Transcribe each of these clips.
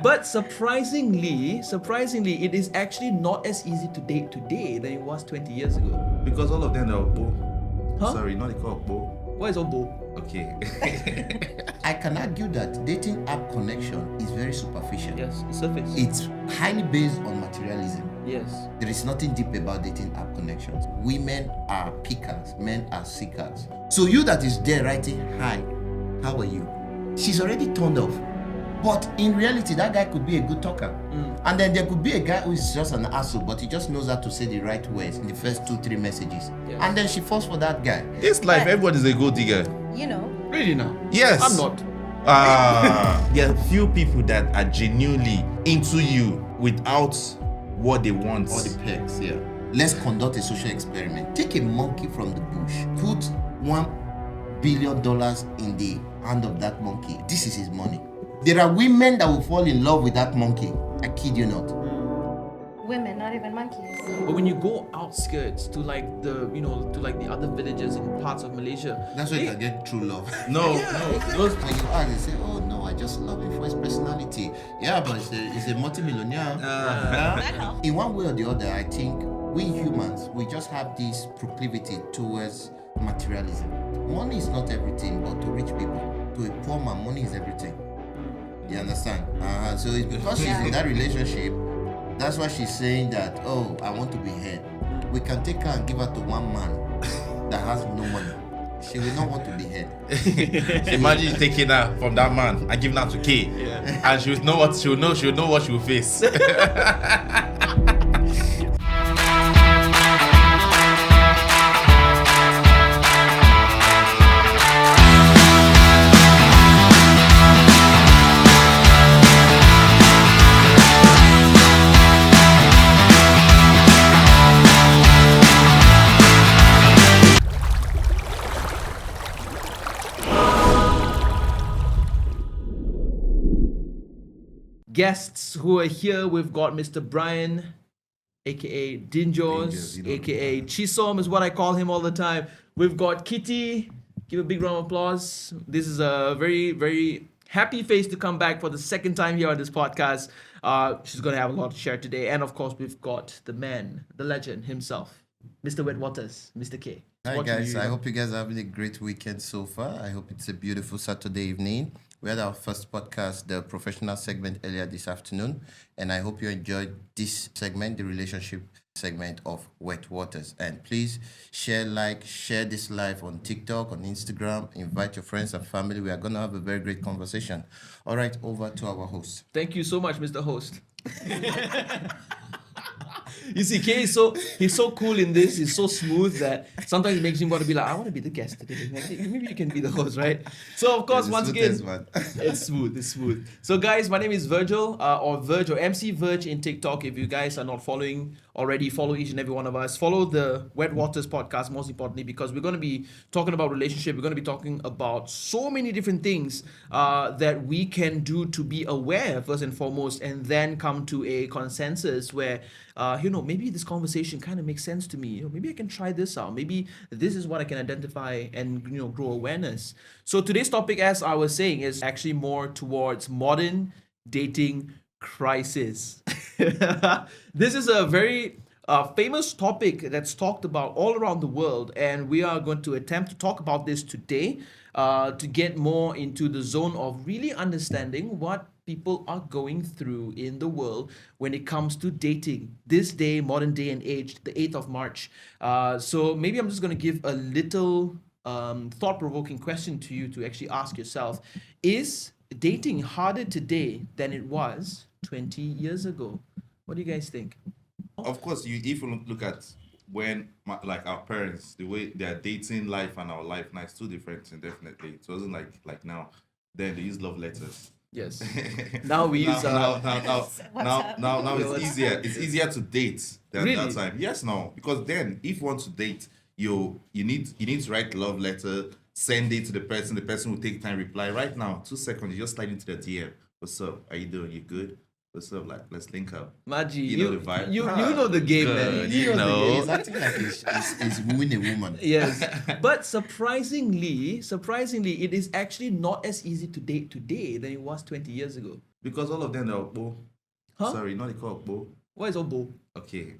But surprisingly, it is actually not as easy to date today than it was 20 years ago. Because all of them are Bo. Huh? Sorry, not they call Bo. What is Obo? Okay. I can argue that dating app connection is very superficial. Yes, surface. It's highly based on materialism. Yes. There is nothing deep about dating app connections. Women are pickers, men are seekers. So you that is there writing, hi, how are you? She's already turned off. But in reality, that guy could be a good talker. And then there could be a guy who is just an asshole, but he just knows how to say the right words in the first 2-3 messages. Yes. And then she falls for that guy. This life, everyone is a gold digger. You know, Really now? Yes. I'm not. There are few people that are genuinely into you without what they want. All the perks, yeah. Let's conduct a social experiment. Take a monkey from the bush, put $1 billion in the hand of that monkey. This is his money. There are women that will fall in love with that monkey. I kid you not. women, not even monkeys. But when you go outskirts to like the other villages in parts of Malaysia, That's where you can get true love. No, those When you ask, they say, oh no, I just love him for his personality. Yeah, but he's a multi-millionaire. That helps. In one way or the other, I think we humans, we just have this proclivity towards materialism. Money is not everything, but to rich people, to a poor man, money is everything. You understand? So it's because she's in that relationship, that's why she's saying that, oh, I want to be head. We can take her and give her to one man that has no money. She will not want to be head. imagine taking her from that man and giving her to K. Yeah. And she'll know what she will face. guests who are here, we've got Mr. Brian, aka Dinjos, Dinjos, you know aka Chisom is what I call him all the time. We've got Kitty. Give a big round of applause. This is a very, very happy face to come back for the second time here on this podcast. She's going to have a lot to share today. And of course, we've got the man, the legend himself, Mr. Wetwaters, Mr. K. Hi What do guys, you- I hope you guys are having a great weekend so far. I hope it's a beautiful Saturday evening. We had our first podcast, the professional segment, earlier this afternoon, and I hope you enjoyed this segment, the relationship segment of Wet Waters. And please share this live on TikTok, on Instagram, invite your friends and family. We are going to have a very great conversation. All right, over to our host. Thank you so much, Mr. Host. You see, Kay he's so cool in this. He's so smooth that sometimes it makes him want to be like, I want to be the guest today. Like, maybe you can be the host, right? So of course, Yeah, once the again, smoothest one. it's smooth. So guys, my name is Virgil, or Verge, or MC Verge in TikTok. If you guys are not following already, follow each and every one of us. Follow the Wet Waters podcast, most importantly, because we're going to be talking about relationship. We're going to be talking about so many different things that we can do to be aware, first and foremost, and then come to a consensus where, maybe this conversation kind of makes sense to me. Maybe I can try this out. Maybe this is what I can identify and, grow awareness. So today's topic, as I was saying, is actually more towards modern dating crisis. This is a very famous topic that's talked about all around the world, and we are going to attempt to talk about this today to get more into the zone of really understanding what people are going through in the world when it comes to dating this day, modern day and age, the 8th of March. So maybe I'm just going to give a little thought-provoking question to you to actually ask yourself. Is dating harder today than it was 20 years ago? What do you guys think? Of course, if you look at when our parents, the way their dating life and our life now is too different, indefinitely. It wasn't like now. Then they use love letters. Yes. Now we use now What's it's easier. It's easier to date than Really? that time. Yes, no, because then if you want to date, you need to write love letter, send it to the person. The person will take time reply. Right now, 2 seconds, you just slide into the DM. What's up? How you doing? You good? What's up? Like, let's link up. Maji, You know the vibe. you know the game, man. Good, You you know the know. game. He's acting like he's wooing a woman. Yes, but surprisingly, it is actually not as easy to date today than it was 20 years ago. Because all of them are Okpo. Huh? Sorry, not the call Okpo. What is obo? Okay.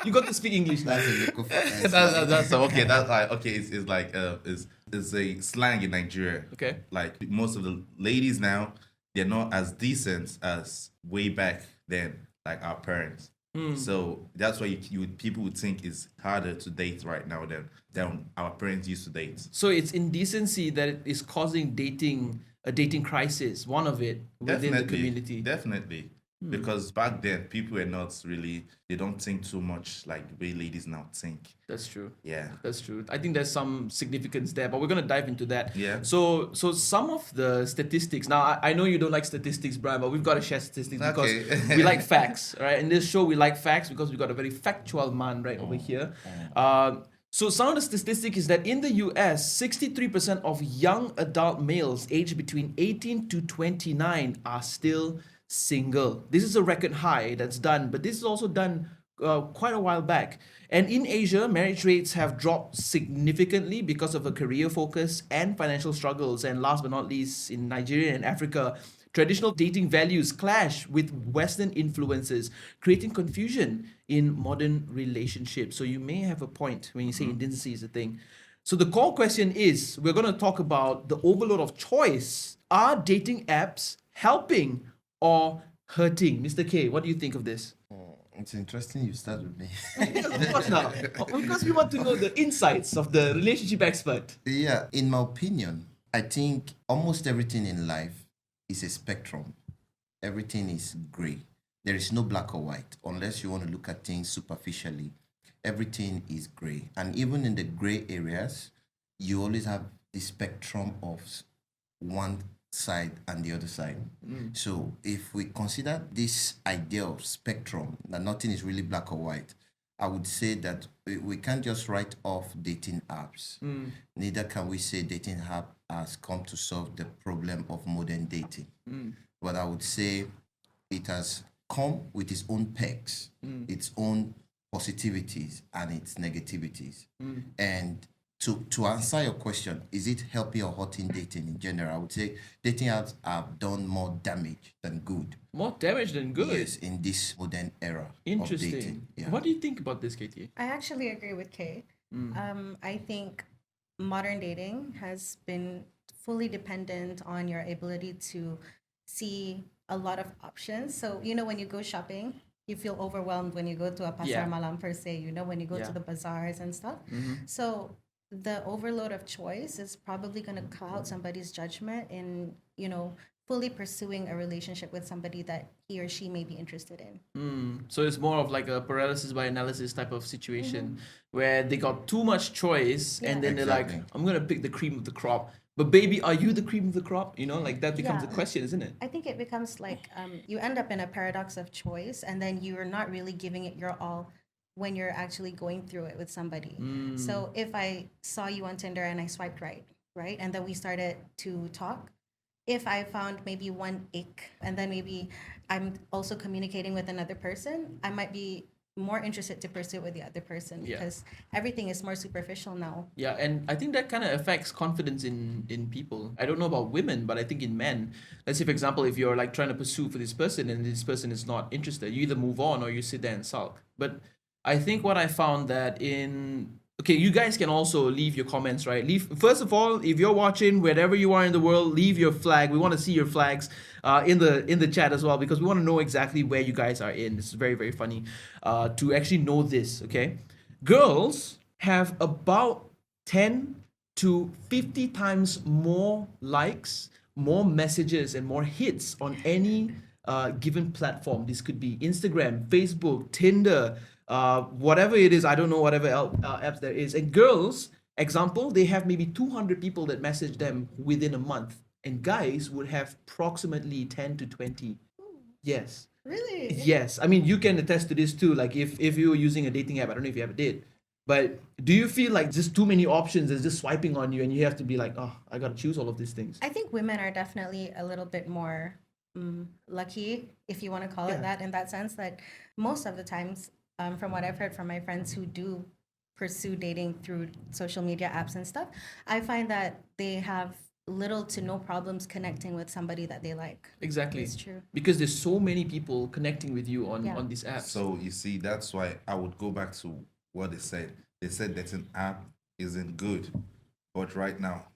You got to speak English now. That's a local That's okay. That's like okay. It's like it's a slang in Nigeria. Okay. Like most of the ladies now, they're not as decent as way back then, like our parents. So that's why people would think it's harder to date right now than our parents used to date. So it's indecency that is causing a dating crisis. One of it within the community. Definitely. Because back then people were not really, they don't think too much like the way ladies now think. That's true. Yeah. That's true. I think there's some significance there, but we're gonna dive into that. Yeah. So some of the statistics. Now I know you don't like statistics, Brian, but we've got to share statistics because Okay. we like facts, right? In this show, we like facts because we got a very factual man right over here. So some of the statistics is that in the US, 63% of young adult males aged between 18 to 29 are still single. This is a record high that's done, but this is also done quite a while back. And in Asia, marriage rates have dropped significantly because of a career focus and financial struggles. And last but not least, in Nigeria and Africa, traditional dating values clash with Western influences, creating confusion in modern relationships. So you may have a point when you say indecency is a thing. So the core question is, we're going to talk about the overload of choice. Are dating apps helping or hurting? Mr. K, what do you think of this? It's interesting you start with me. Yes, of course now. Because we want to know the insights of the relationship expert. Yeah, in my opinion, I think almost everything in life is a spectrum. Everything is gray. There is no black or white unless you want to look at things superficially. Everything is gray. And even in the gray areas, you always have the spectrum of one side and the other side. So if we consider this idea of spectrum, that nothing is really black or white, I would say that we can't just write off dating apps. Neither can we say dating app has come to solve the problem of modern dating. But I would say it has come with its own perks, its own positivities and its negativities. And to answer your question, is it helping or hurting dating in general? I would say dating apps have done more damage than good. More damage than good. Yes, in this modern era of Interesting. dating. Yeah. What do you think about this, Katie? I actually agree with Kay. I think modern dating has been fully dependent on your ability to see a lot of options. So, when you go shopping, you feel overwhelmed when you go to a pasar Yeah. malam per se, when you go Yeah. to the bazaars and stuff. So the overload of choice is probably going to cloud somebody's judgment in, fully pursuing a relationship with somebody that he or she may be interested in. So it's more of like a paralysis by analysis type of situation where they got too much choice and then they're like, Exactly. I'm going to pick the cream of the crop. But baby, are you the cream of the crop? Like that becomes Yeah. a question, isn't it? I think it becomes like you end up in a paradox of choice, and then you're not really giving it your all when you're actually going through it with somebody. So if I saw you on Tinder and I swiped right, and then we started to talk, if I found maybe one ick, and then maybe I'm also communicating with another person, I might be more interested to pursue it with the other person Yeah. because everything is more superficial now. Yeah, and I think that kind of affects confidence in people. I don't know about women, but I think in men, let's say for example, if you're like trying to pursue for this person and this person is not interested, you either move on or you sit there and sulk. But I think what I found that okay, you guys can also leave your comments, right? First of all, if you're watching wherever you are in the world, leave your flag. We want to see your flags in the chat as well because we want to know exactly where you guys are in. This is very, very funny to actually know this, okay? Girls have about 10 to 50 times more likes, more messages, and more hits on any given platform. This could be Instagram, Facebook, Tinder, whatever it is. I don't know whatever apps there is. And girls, example, they have maybe 200 people that message them within a month. And guys would have approximately 10 to 20. Yes. Really? Yes. I mean, you can attest to this too. Like if you were using a dating app, I don't know if you ever did, but do you feel like just too many options is just swiping on you and you have to be like, oh, I got to choose all of these things? I think women are definitely a little bit more lucky, if you want to call Yeah. it that, in that sense that most of the times, from what I've heard from my friends who do pursue dating through social media apps and stuff, I find that they have little to no problems connecting with somebody that they like. Exactly. It's true. Because there's so many people connecting with you Yeah. on these apps. So you see, that's why I would go back to what they said. They said that an app isn't good, but right now,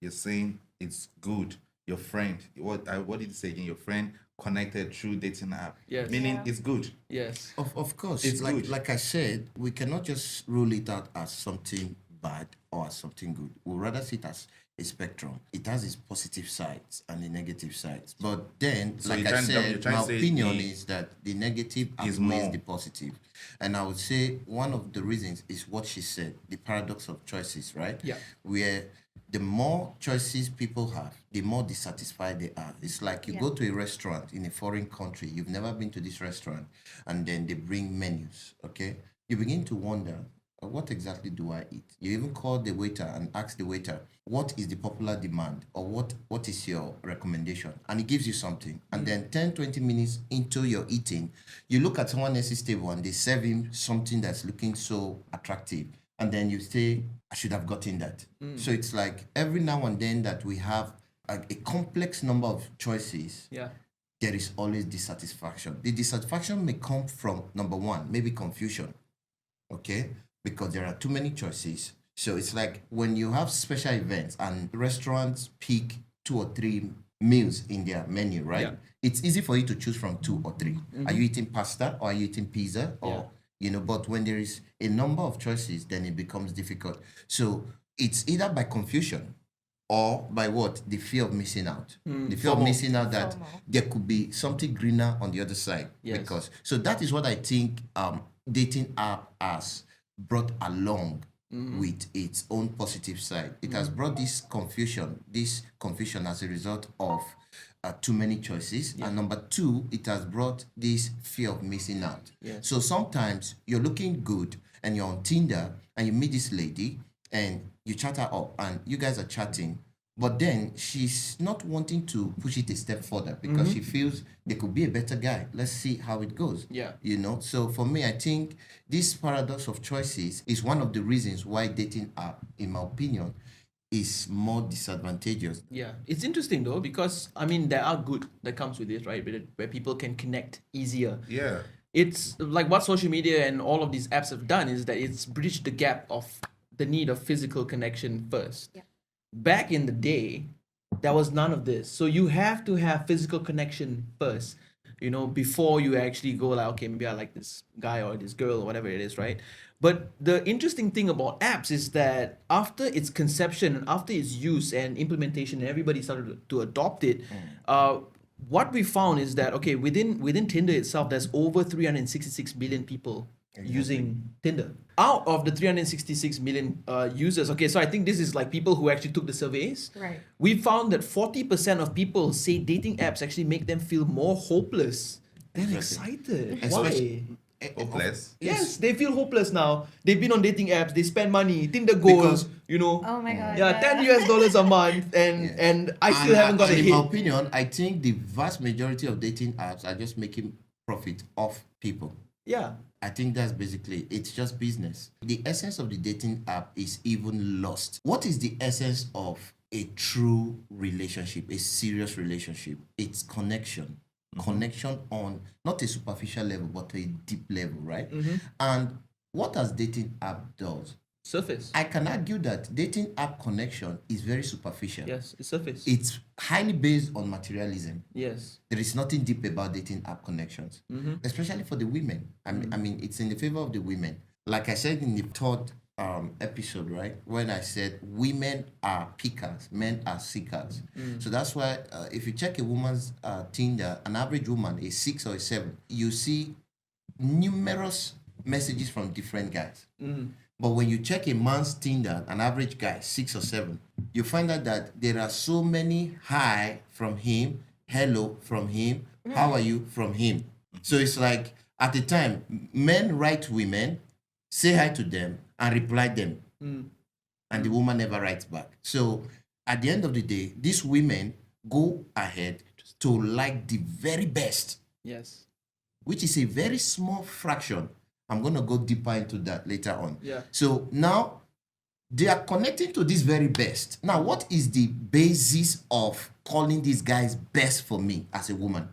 you're saying it's good. Your friend, what did you say again? Your friend connected through dating app. Yes. Meaning Yeah. it's good. Yes. Of course, It's like good. like I said, we cannot just rule it out as something bad or as something good. We'll rather see it as a spectrum. It has its positive sides and the negative sides. But then, So like you're I trying said, to my say opinion the- is that the negative is outweighs more. the positive. And I would say one of the reasons is what she said, the paradox of choices, right? Yeah. Where the more choices people have, the more dissatisfied they are. It's like you go to a restaurant in a foreign country, you've never been to this restaurant, and then they bring menus, okay? You begin to wonder, what exactly do I eat? You even call the waiter and ask the waiter, what is the popular demand, or what is your recommendation? And he gives you something. And then 10, 20 minutes into your eating, you look at someone else's table and they serve him something that's looking so attractive. And then you say, I should have gotten that. So it's like every now and then that we have a complex number of choices, Yeah. there is always dissatisfaction. The dissatisfaction may come from, number one, maybe confusion, okay? Because there are too many choices. So it's like when you have special events and restaurants pick 2 or 3 meals in their menu, right? Yeah. It's easy for you to choose from 2 or 3. Are you eating pasta or are you eating pizza? Or, Yeah. you know, but when there is a number of choices, then it becomes difficult. So it's either by confusion or by what? The fear of missing out. The fear of FOMO. missing out that FOMO. there could be something greener on the other side. Yes. Because so that is what I think dating app has brought along with its own positive side. It has brought this confusion as a result of too many choices. And number 2, it has brought this fear of missing out. Yes. So sometimes you're looking good and you're on Tinder and you meet this lady and you chat her up and you guys are chatting, but then she's not wanting to push it a step further because she feels there could be a better guy. Let's see how it goes. Yeah. You know, so for me, I think this paradox of choices is one of the reasons why dating app, in my opinion, is more disadvantageous. Yeah, it's interesting though because I mean there are good that comes with it, right? Where people can connect easier. Yeah. It's like what social media and all of these apps have done is that it's bridged the gap of the need of physical connection first. Yeah. Back in the day, there was none of this. So you have to have physical connection first, you know, before you actually go like, okay, maybe I like this guy or this girl or whatever it is, right? But the interesting thing about apps is that after its conception and after its use and implementation, and everybody started to adopt it, what we found is that, okay, within Tinder itself, there's over 366 million people using Tinder. Out of the 366 million users, okay, so I think this is like people who actually took the surveys. Right. We found that 40% of people say dating apps actually make them feel more hopeless than excited. Why? Especially- Hopeless. Yes, they feel hopeless now. They've been on dating apps, they spend money, Tinder Gold, Because- you know. Oh my god. Yeah, $10 a month, and I still haven't got a in my hit. opinion, I think the vast majority of dating apps are just making profit off people. Yeah, I think that's basically it's just business. The essence of the dating app is even lost. What is the essence of a true relationship, a serious relationship? It's connection. Connection on not a superficial level, but a deep level, right? And what has dating app does? surface. I can argue that dating app connection is very superficial. Yes, it's surface. It's highly based on materialism. Yes. There is nothing deep about dating app connections, especially for the women. I mean, it's in the favor of the women. Like I said in the third episode, right, when I said women are pickers, men are seekers. So that's why if you check a woman's Tinder, an average woman, a 6 or a 7, you see numerous messages from different guys. But when you check a man's Tinder, an average guy, 6 or 7, you find out that there are so many hi from him, hello from him, how are you from him. So it's like at the time, men write women, say hi to them, and reply them. And the woman never writes back. So at the end of the day, these women go ahead to like the very best, Yes. which is a very small fraction. I'm going to go deeper into that later on. Yeah. So now They are connecting to this very best. Now, what is the basis of calling these guys best for me as a woman?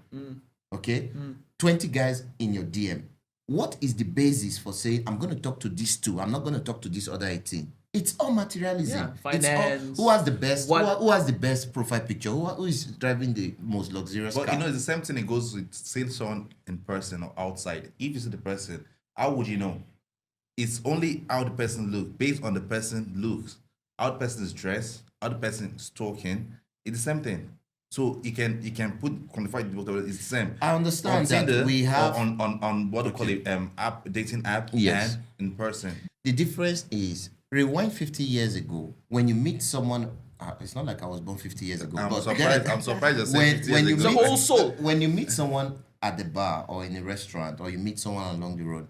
Okay? 20 guys in your DM. What is the basis for saying, I'm going to talk to these two, I'm not going to talk to this other 18? It's all materialism. Yeah, It's all, finance. who has the best, What- who has the best profile picture? Who is driving the most luxurious But car? you know, it's the same thing. It goes with seeing someone in person or outside. If you see the person, how would you know? It's only how the person looks, based on the person looks, how the person is dressed, how the person is talking. It's the same thing. So you can quantify both of it. It's the same. I understand On that Tinder we have- or on what do you call it, dating app, Yes. and in person. The difference is, rewind 50 years ago, when you meet someone, it's not like I was born 50 years ago. I'm but surprised. then- I'm surprised you're saying 50 when you years The ago. meet, whole soul. when you meet someone at the bar or in a restaurant, or you meet someone along the road,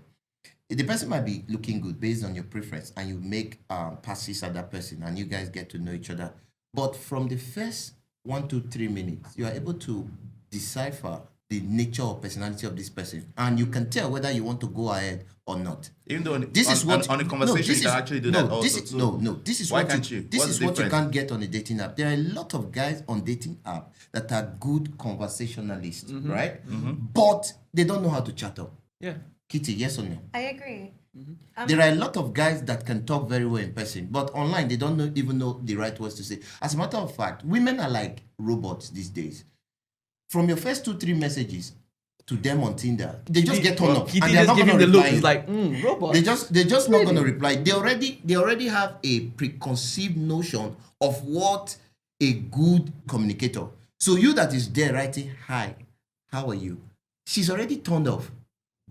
the person might be looking good based on your preference, and you make passes at that person, and you guys get to know each other. But from the first 1, 2, 3 minutes, you are able to decipher the nature or personality of this person, and you can tell whether you want to go ahead or not. Even though This is what on a conversation you can actually do that also this is, too. No, this is Why what can't you, you? This What's is the what you difference? can't get on a dating app. There are a lot of guys on dating app that are good conversationalists, right? But they don't know how to chat up. Yeah. Kitty, yes or no? I agree. There are a lot of guys that can talk very well in person, but online they don't even know the right words to say. As a matter of fact, women are like robots these days. From your first 2, 3 messages to them on Tinder, they just get turned up, Kitty and they're just not giving going the to look. reply. He's like, robot. They're just not going to reply. They already have a preconceived notion of what a good communicator. So you that is there writing, hi, how are you? She's already turned off.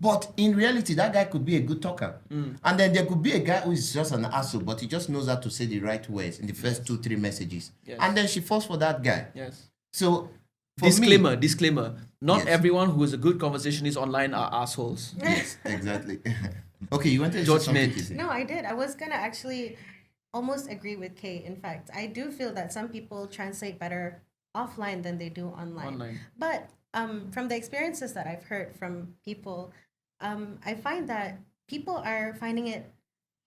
But in reality, that guy could be a good talker. And then there could be a guy who is just an asshole, but he just knows how to say the right words in the first 2, 3 messages. Yes. And then she falls for that guy. Yes. So for Disclaimer. Not Yes. everyone who is a good conversationist online are assholes. me, yes, exactly. Okay, you wanted to George say something, Smith. Kizzy? No, I did. I was gonna actually almost agree with Kate. In fact, I do feel that some people translate better offline than they do online. But from the experiences that I've heard from people, I find that people are finding it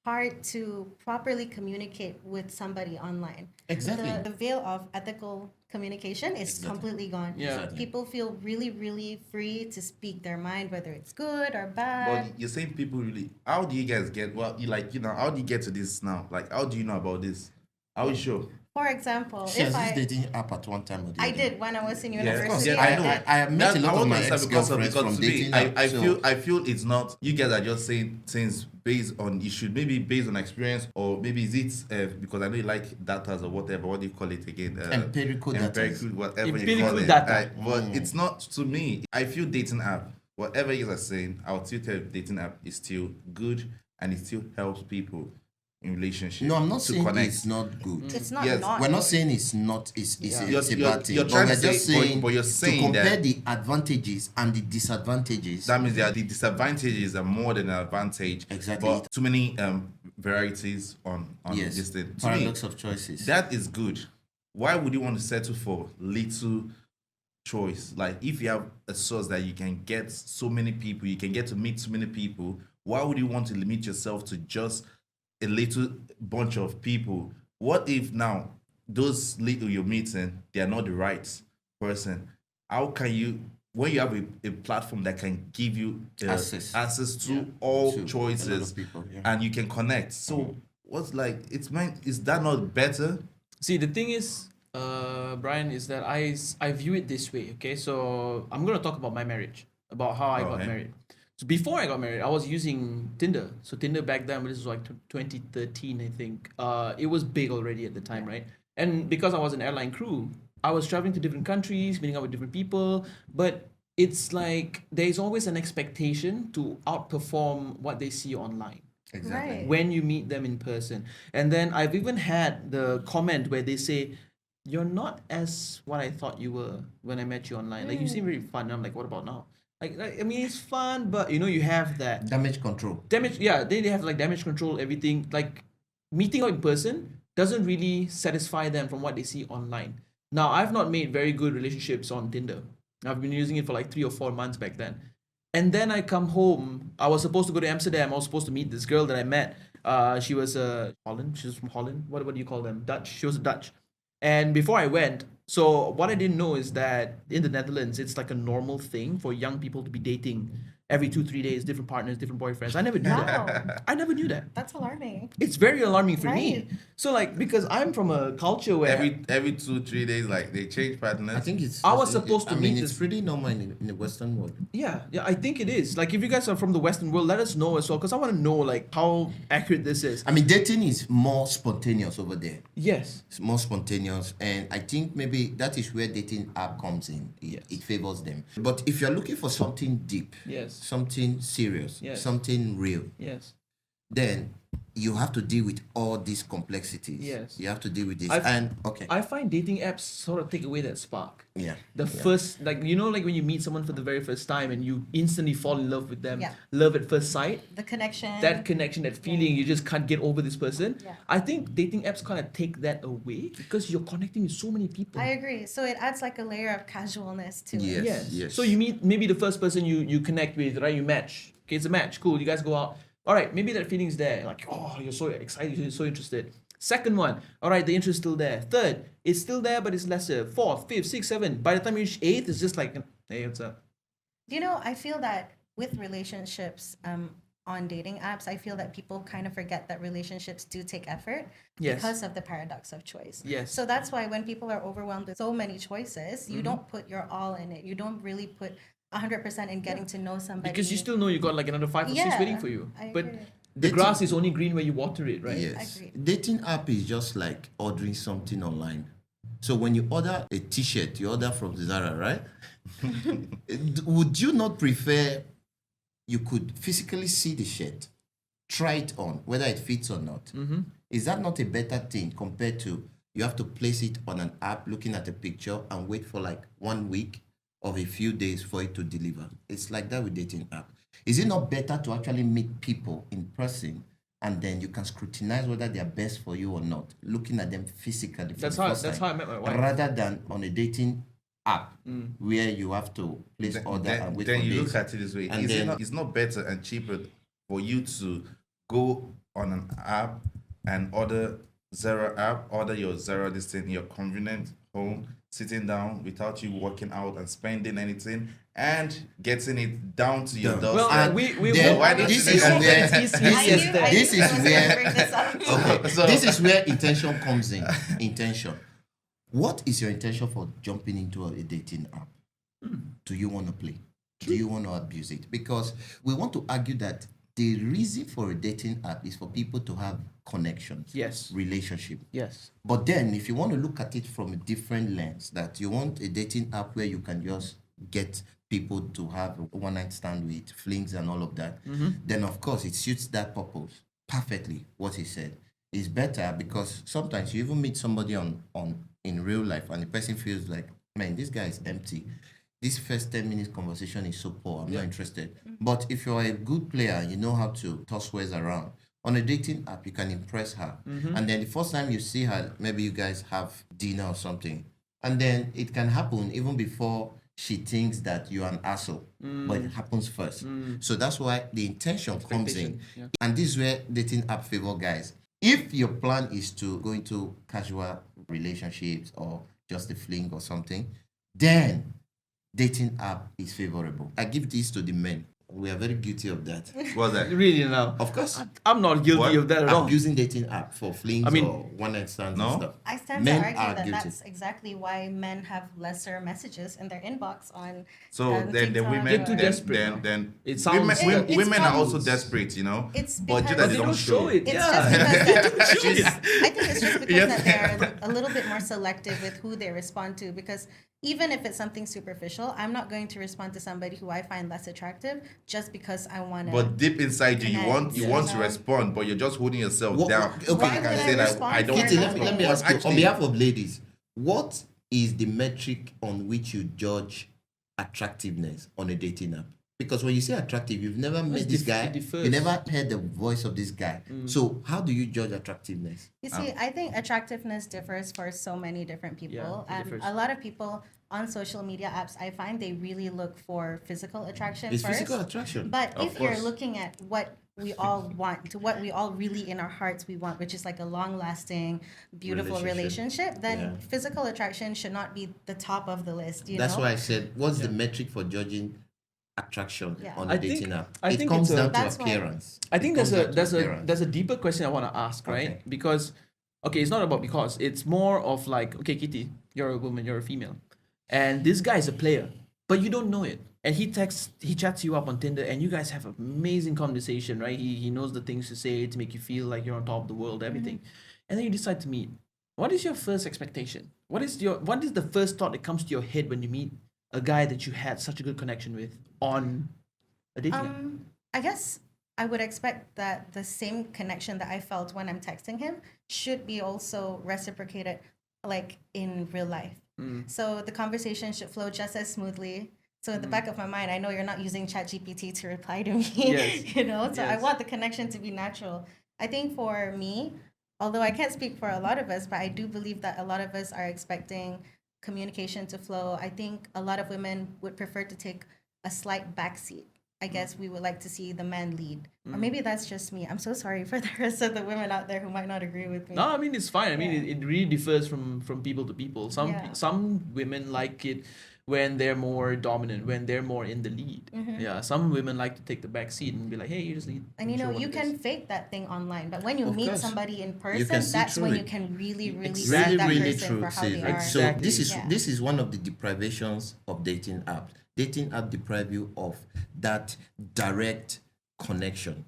hard to properly communicate with somebody online. Exactly. The veil of ethical communication is completely gone. Yeah. Exactly. People feel really, really free to speak their mind, whether it's good or bad. But you're saying people really. How do you guys get? Well, how do you get to this now? Like, how do you know about this? How are you sure? For example, She has if this dating app at one time or the I other. did when I was in Yeah, university. yeah, I know. I have met a lot of my ex-girlfriends from to me, dating app. I so- feel it's not. You guys are just saying things based on. You should maybe based on experience, or maybe is it because I know you like data or whatever. What do you call it again? Empirical data. Empirical, whatever you Empirical call it. data. But it's not to me. I feel dating app. Whatever you guys are saying, I would still tell you dating app is still good and it still helps people in relationship. No, I'm not to saying connect. it's not good. It's not Yes. not. We're not saying it's not. It's You're- a you're- bad thing. you're But trying we're to just say- but- saying but you're to saying compare that- the advantages and the disadvantages. That means that the disadvantages are more than an advantage. Exactly. But too many varieties on Yes. this thing. To me, Paradox of choices. that is good. Why would you want to settle for little choice? Like if you have a source that you can get so many people, you can get to meet so many people, why would you want to limit yourself to just a little bunch of people? What if now those little you're meeting, they are not the right person? How can you, when you have a platform that can give you access to all To a lot choices of people, yeah. and you can connect? So what's like, it's meant, is that not better? See, the thing is, Brian, is that I view it this way. Okay, so I'm gonna talk about my marriage, about how I got Okay. married. So before I got married, I was using Tinder. So Tinder back then, this was like 2013, I think. It was big already at the time, right? And because I was an airline crew, I was traveling to different countries, meeting up with different people. But it's like there's always an expectation to outperform what they see online Exactly. Right. when you meet them in person. And then I've even had the comment where they say, "You're not as what I thought you were when I met you online. Like you seem very fun." And I'm like, "What about now?" Like I mean, it's fun, but you have that Damage control. damage. Yeah, they have like damage control, everything. Like meeting out in person doesn't really satisfy them from what they see online. Now, I've not made very good relationships on Tinder. I've been using it for like 3 or 4 months back then. And then I come home. I was supposed to go to Amsterdam. I was supposed to meet this girl that I met. She was Holland. She was from Holland. What do you call them? Dutch. She was Dutch. And before I went, so what I didn't know is that in the Netherlands, it's like a normal thing for young people to be dating every 2-3 days, different partners, different boyfriends. I never knew Wow. that. I never knew that. That's alarming. It's very alarming for me. Right. So like, because I'm from a culture where Every 2-3 days, like they change partners. I think it's. I was supposed to I mean, meet it's this- pretty normal in the Western world. yeah, I think it is. Like, if you guys are from the Western world, let us know as well, because I want to know like how accurate this is. I mean, dating is more spontaneous over there. Yes. It's more spontaneous, and I think maybe that is where dating app comes in. Yes. It favors them. But if you're looking for something deep, Yes. something serious, Yes. something real, Yes. then you have to deal with all these complexities. Yes. You have to deal with this. I've- And okay. I find dating apps sort of take away that spark. Yeah. The first, like, you know, like when you meet someone for the very first time and you instantly fall in love with them, Yeah. love at first sight, The connection. that connection, that feeling, you just can't get over this person. Yeah. I think dating apps kind of take that away because you're connecting with so many people. I agree. So it adds like a layer of casualness to Yes. it. Yes. So you meet maybe the first person you connect with, right? You match. Okay, it's a match. Cool. You guys go out. All right. Maybe that feeling's there. Like, oh, you're so excited. You're so interested. Second one. All right. The interest still there. Third, it's still there, but it's lesser. Fourth, fifth, sixth, seventh. By the time you reach eighth, it's just like, hey, what's up? You know, I feel that with relationships on dating apps, I feel that people kind of forget that relationships do take effort Yes. because of the paradox of choice. Yes. So that's why when people are overwhelmed with so many choices, Mm-hmm. you don't put your all in it. You don't really put 100% in getting to know somebody. Because you still know you got like another 5 or 6 Yeah, waiting for you. I But agree. the Dating- grass is only green when you water it, right? Yes. Agreed. Dating app is just like ordering something online. So when you order a t-shirt, you order from Zara, right? Would you not prefer you could physically see the shirt, try it on, whether it fits or not? Mm-hmm. Is that not a better thing compared to you have to place it on an app looking at a picture and wait for like 1 week or a few days for it to deliver? It's like that with dating app. Is it not better to actually meet people in person and then you can scrutinize whether they are best for you or not, looking at them physically for That's the how first that's time, how I met my wife. rather than on a dating app Mm. where you have to place order and wait then for you days. look at it this way. And Is then- it's not better and cheaper for you to go on an app and order Zara app, order your Zara this thing in your convenient home, sitting down without you working out and spending anything and getting it down to your Done. doorstep. Well, And we then why don't this you is think where that- He's I knew- I this knew is he was gonna where bring this up. okay, So- this is where intention comes in. Intention. What is your intention for jumping into a dating app? Do you want to play? Do you want to abuse it? Because we want to argue that the reason for a dating app is for people to have connections, Yes. relationship. Yes. But then, if you want to look at it from a different lens, that you want a dating app where you can just get people to have a one-night stand with, flings and all of that, then of course it suits that purpose perfectly. What he said is better because sometimes you even meet somebody on in real life and the person feels like, man, this guy is empty. This first 10 minutes conversation is so poor. I'm not interested. But if you're a good player and you know how to toss words around, on a dating app, you can impress her. And then the first time you see her, maybe you guys have dinner or something. And then it can happen even before she thinks that you're an asshole. But it happens first. So that's why the intention comes in. Expectation, yeah. And this is where dating app favor guys. If your plan is to go into casual relationships or just a fling or something, then dating app is favorable. I give this to the men. We are very guilty of that. What's that? Really now. Of course, I'm not guilty What? of that at all. abusing dating app for flings I mean- or one-night stands No? and stuff. I stand Men to argue are that guilty. that's exactly why men have lesser messages in their inbox on. So then the TikTok women, They're too or- desperate now. then It sounds- women, It- it's women are also comes- desperate, you know. It's but just because- that But they don't show it. It's yeah. just because that, She's- I think it's just because that they're a little bit more selective with who they respond to. Because even if it's something superficial, I'm not going to respond to somebody who I find less attractive just because I want to. But deep inside you, you want Yes. to respond, but you're just holding yourself What- down. okay. So Why you would can I say that respond I don't. for Kitty, enough? let me ask you, on Actually- behalf of ladies, what is the metric on which you judge attractiveness on a dating app? Because when you say attractive, you've never met this guy, it differs. you never heard the voice of this guy. So how do you judge attractiveness? You see, I think attractiveness differs for so many different people. Yeah, it differs. A lot of people on social media apps, I find they really look for physical attraction It's first. physical attraction. But Of if you're course. looking at what we all want, to what we all really in our hearts we want, which is like a long-lasting, beautiful relationship, then physical attraction should not be the top of the list. That's why I said, what's the metric for judging attraction on I the think- dating app? I It think comes it's a- down to That's why- appearance. I think It there's comes a down to there's a appearance. there's a deeper question I want to ask, right? Okay. Because okay, it's not about because, it's more of like, okay, Kitty, you're a woman, you're a female, and this guy is a player, but you don't know it. And he chats you up on Tinder, and you guys have an amazing conversation, right? He knows the things to say to make you feel like you're on top of the world, everything. And then you decide to meet. What is your first expectation? What is the first thought that comes to your head when you meet a guy that you had such a good connection with on a dating app? I guess I would expect that the same connection that I felt when I'm texting him should be also reciprocated, like in real life. So the conversation should flow just as smoothly. So in the back of my mind, I know you're not using ChatGPT to reply to me, Yes. you know? So I Yes. want the connection to be natural. I think for me, although I can't speak for a lot of us, but I do believe that a lot of us are expecting communication to flow. I think a lot of women would prefer to take a slight backseat. I guess we would like to see the man lead. Or maybe that's just me. I'm so sorry for the rest of the women out there who might not agree with me. No, I mean it's fine. I mean it really differs from people to people. Some women like it when they're more dominant, when they're more in the lead. Yeah, some women like to take the back seat and be like, hey, you just lead. And you show know, what you it can is. fake that thing online, but when you Of meet course. somebody in can person, see that's through when it. you can really, really see Really, that really person true. for how Sis. they are. So Exactly. this is one of the deprivations of dating apps. Dating app deprive you of that direct connection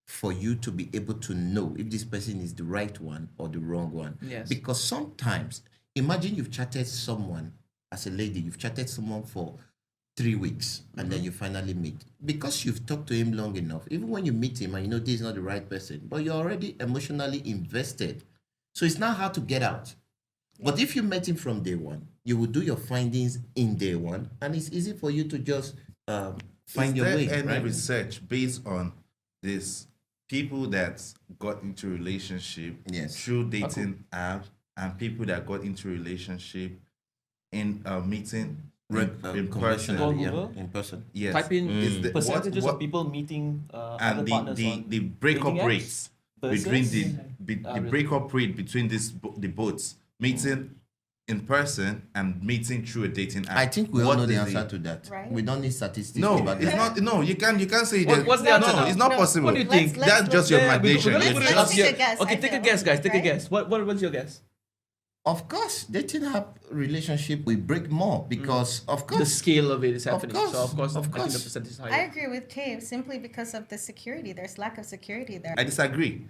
for you to be able to know if this person is the right one or the wrong one. Yes. Because sometimes, imagine you've chatted someone as a lady, you've chatted someone for 3 weeks and then you finally meet. Because you've talked to him long enough, even when you meet him and you know this is not the right person, but you're already emotionally invested. So it's not hard to get out. But if you met him from day one, you will do your findings in day one, and it's easy for you to just find Is your there way. any Right? research based on this people that got into relationship Yes. through dating apps and people that got into relationship in meeting in person? Conventionally, Google? in person. Yes. Type in Is the- percentages what- of people meeting other and partners the on breakup dating apps rates between versus- the breakup rate between the boats meeting in person and meeting through a dating app. I think we all What know the is answer to that. Right. We don't need statistics. No, about it's that. not. No, you can't say What- that. what's the answer No, now? it's not No, possible. what do you Let's- think? let's- That's just your Yeah, imagination. we're It's gonna let's just- take a guess. Okay, I take a feel, guess, guys. Take a right? guess. What's your guess? Of course, dating app relationship will break more because, of The course, scale of it is happening. course, So of course, of I think the course. percentage is I higher. agree with Kay simply because of the security. There's lack of security there. I disagree.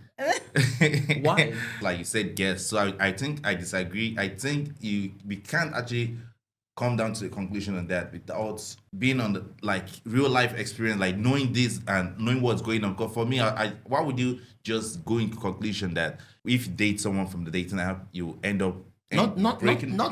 Why? Like you said, guess. So I think I disagree. I think we can't actually come down to a conclusion on that without being on the like real life experience, like knowing this and knowing what's going on. Because for me, why would you just go into conclusion that if you date someone from the dating app, you end up not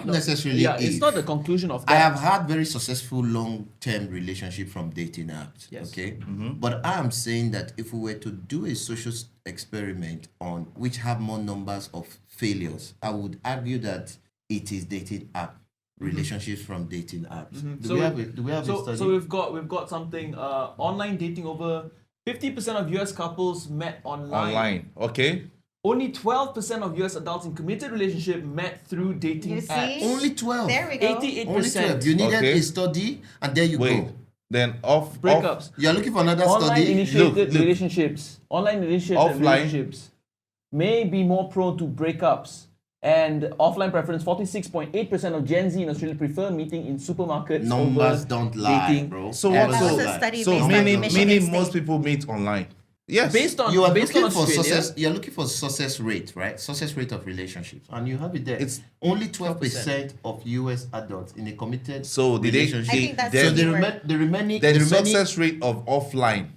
necessarily. Yeah, it's if. not the conclusion of that. I have had very successful long-term relationship from dating apps. Yes. Okay, but I am saying that if we were to do a social experiment on which have more numbers of failures, I would argue that it is dating app relationships from dating apps. Do we have a study? So we've got something. Online dating, over 50% of US couples met online. Okay. Only 12% of US adults in committed relationship met through dating You see? apps. Only 12. There we go. 88%. Only 12. You needed Okay. a study, and there you Wait. go. Then off Breakups. You're looking for another Online study. initiated Look. relationships. Online initiated Offline. relationships may be more prone to breakups. And offline preference, 46.8% of Gen Z in Australia prefer meeting in supermarkets Numbers over don't lie, dating. bro. So That what? was So, a study so based on meaning Michigan most State. people meet online. Yes. Based on You are based looking on for Australia, success. You're looking for success rate, right? Success rate of relationships, and you have it there. It's only 12% of US adults in a committed So did they? relationship. I think that's So then, the, the word. the remaining, then the the remaining success rate of offline.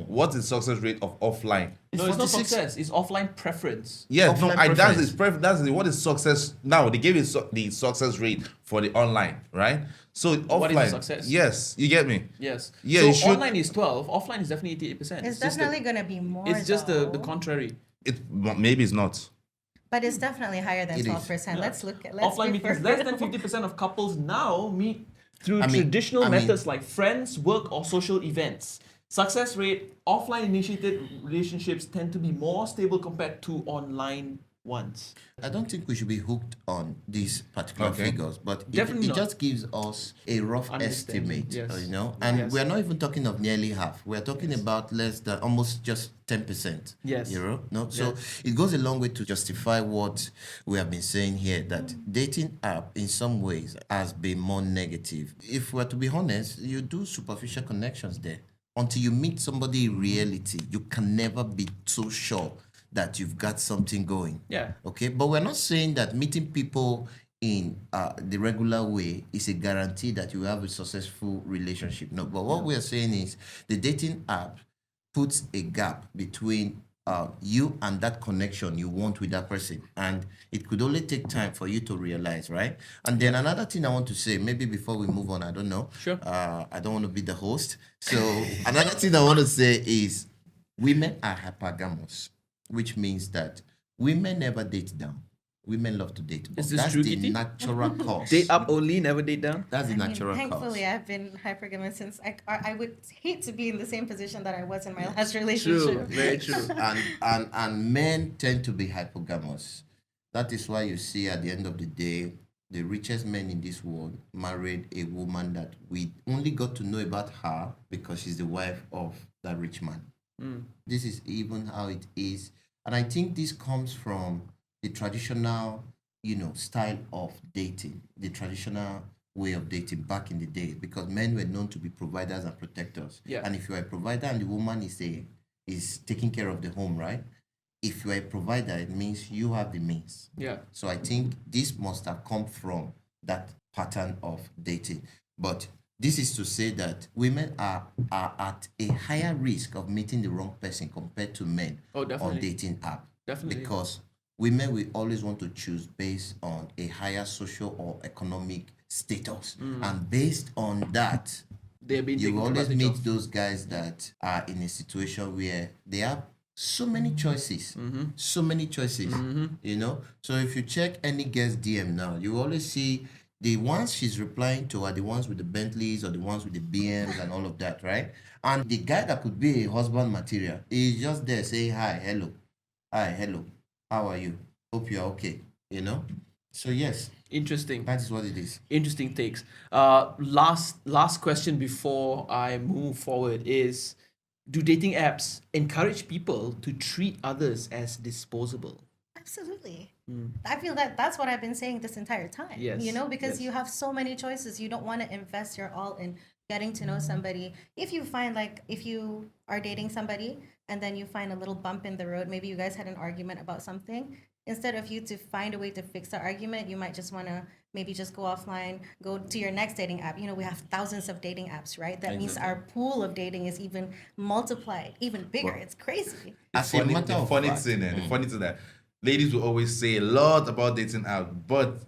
What is success rate of offline? no, it's not 46. success. It's offline preference. Yes, no, Offline that's preference. that's what is success now. They gave you the success rate for the online, right? So offline, What is the success? yes, you get me. Yes. Yeah, so you should- online is 12. Offline is definitely 88%. It's just definitely going to be more. it's just the though. contrary. It maybe it's not. But it's definitely higher than It is. 12%. Yeah. Let's look at let's Offline be meetings, fair. less than 50% of couples now meet through I mean- traditional I mean- methods like friends, work, or social events. Success rate, offline initiated relationships tend to be more stable compared to online ones. I don't think we should be hooked on these particular Okay. figures, but Definitely it not. just gives us a rough Understanding, estimate, yes. you know. And Yes. we're not even talking of nearly half. We're talking about less than almost just 10%. Yes. You know, no. So Yes. it goes a long way to justify what we have been saying here, that dating app in some ways has been more negative. If we're to be honest, you do superficial connections there. Until you meet somebody in reality, you can never be so sure that you've got something going. Yeah. Okay, but we're not saying that meeting people in the regular way is a guarantee that you have a successful relationship. No, but what we are saying is the dating app puts a gap between you and that connection you want with that person, and it could only take time for you to realize, right? And then another thing I want to say, maybe before we move on, I don't know. Sure. I don't want to be the host. So another thing I want to say is women are hypergamous, which means that women never date down. Women love to date. Is this That's true, the Kitty? natural cause. Date up only, never date down. That's the I mean, natural thankfully, cause. I've been hypergamous since I would hate to be in the same position that I was in my last True, relationship. very true. And men tend to be hypogamous. That is why you see at the end of the day, the richest men in this world married a woman that we only got to know about her because she's the wife of that rich man. This is even how it is. And I think this comes from the traditional, style of dating, the traditional way of dating back in the day, because men were known to be providers and protectors. Yeah. And if you're a provider and the woman is taking care of the home, right? If you're a provider, it means you have the means. Yeah. So I think this must have come from that pattern of dating. But this is to say that women are at a higher risk of meeting the wrong person compared to men Oh, on definitely. dating app. Definitely. Because women will always want to choose based on a higher social or economic status. And based on that, They've been you taken will always advantage meet of. those guys that are in a situation where they have so many choices, so many choices, So if you check any guest DM now, you will always see the ones she's replying to are the ones with the Bentleys or the ones with the BMs and all of that, right? And the guy that could be a husband material is just there saying, hi, hello, how are you? Hope you're okay, So yes, Interesting. that is what it is. Interesting takes. Last question before I move forward is, do dating apps encourage people to treat others as disposable? Absolutely. I feel that that's what I've been saying this entire time. Yes, Because yes. you have so many choices. You don't want to invest your all in getting to know somebody. If you find if you are dating somebody and then you find a little bump in the road, maybe you guys had an argument about something. Instead of you to find a way to fix the argument, you might just want to maybe just go offline, go to your next dating app. We have thousands of dating apps, right? That means our pool of dating is even multiplied, even bigger. It's crazy. As a matter of fact, The funny thing that ladies will always say a lot about dating apps, but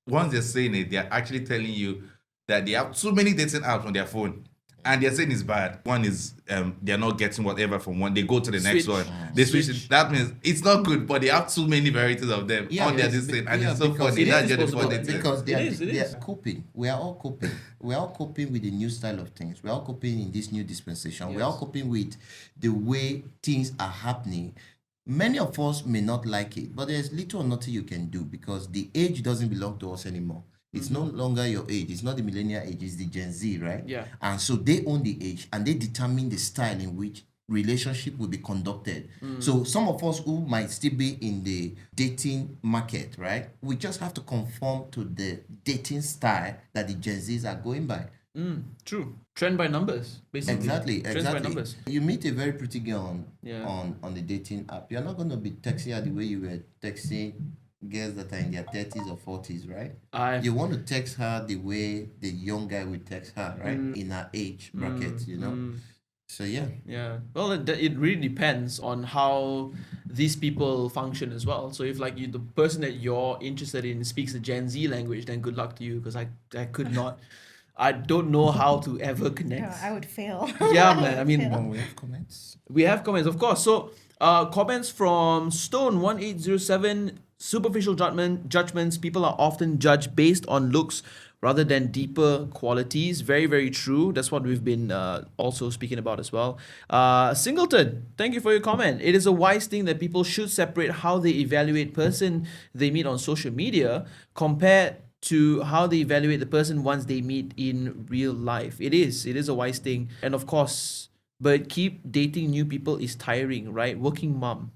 once they're saying it, they're actually telling you that they have too many dating apps on their phone. And they're saying it's bad. One is they're not getting whatever from one. They go to the next Switch. one. They switch. Switch. That means it's not good, but they have too many varieties of them Yeah, on their yes, this thing. And yeah, it's so because funny. it is That's just the disposable. funny thing. Because they It are is. coping. We are all coping. We are all coping with the new style of things. We are all coping in this new dispensation. We are all Yes. coping with the way things are happening. Many of us may not like it, but there's little or nothing you can do because the age doesn't belong to us anymore. It's no longer your age. It's not the millennial age. It's the Gen Z, right? Yeah. And so they own the age and they determine the style in which relationship will be conducted. So some of us who might still be in the dating market, right? We just have to conform to the dating style that the Gen Zs are going by. True. Trend by numbers, basically. Exactly. Trends by numbers. You meet a very pretty girl Yeah. on the dating app. You're not going to be texting her the way you were texting girls that are in their 30s or 40s, right? You want to text her the way the young guy would text her, right? In her age bracket, So yeah. Yeah. Well, it really depends on how these people function as well. So if the person that you're interested in speaks the Gen Z language, then good luck to you, because I could not. I don't know how to ever connect. Yeah, I would fail. Yeah, man. I mean, Oh, we have comments. we have comments, of course. So, comments from Stone1807. Superficial judgments. People are often judged based on looks rather than deeper qualities. Very, very true. That's what we've been also speaking about as well. Singleton, thank you for your comment. It is a wise thing that people should separate how they evaluate person they meet on social media compared to how they evaluate the person once they meet in real life. It is a wise thing. And of course, but keep dating new people is tiring, right? Working mom,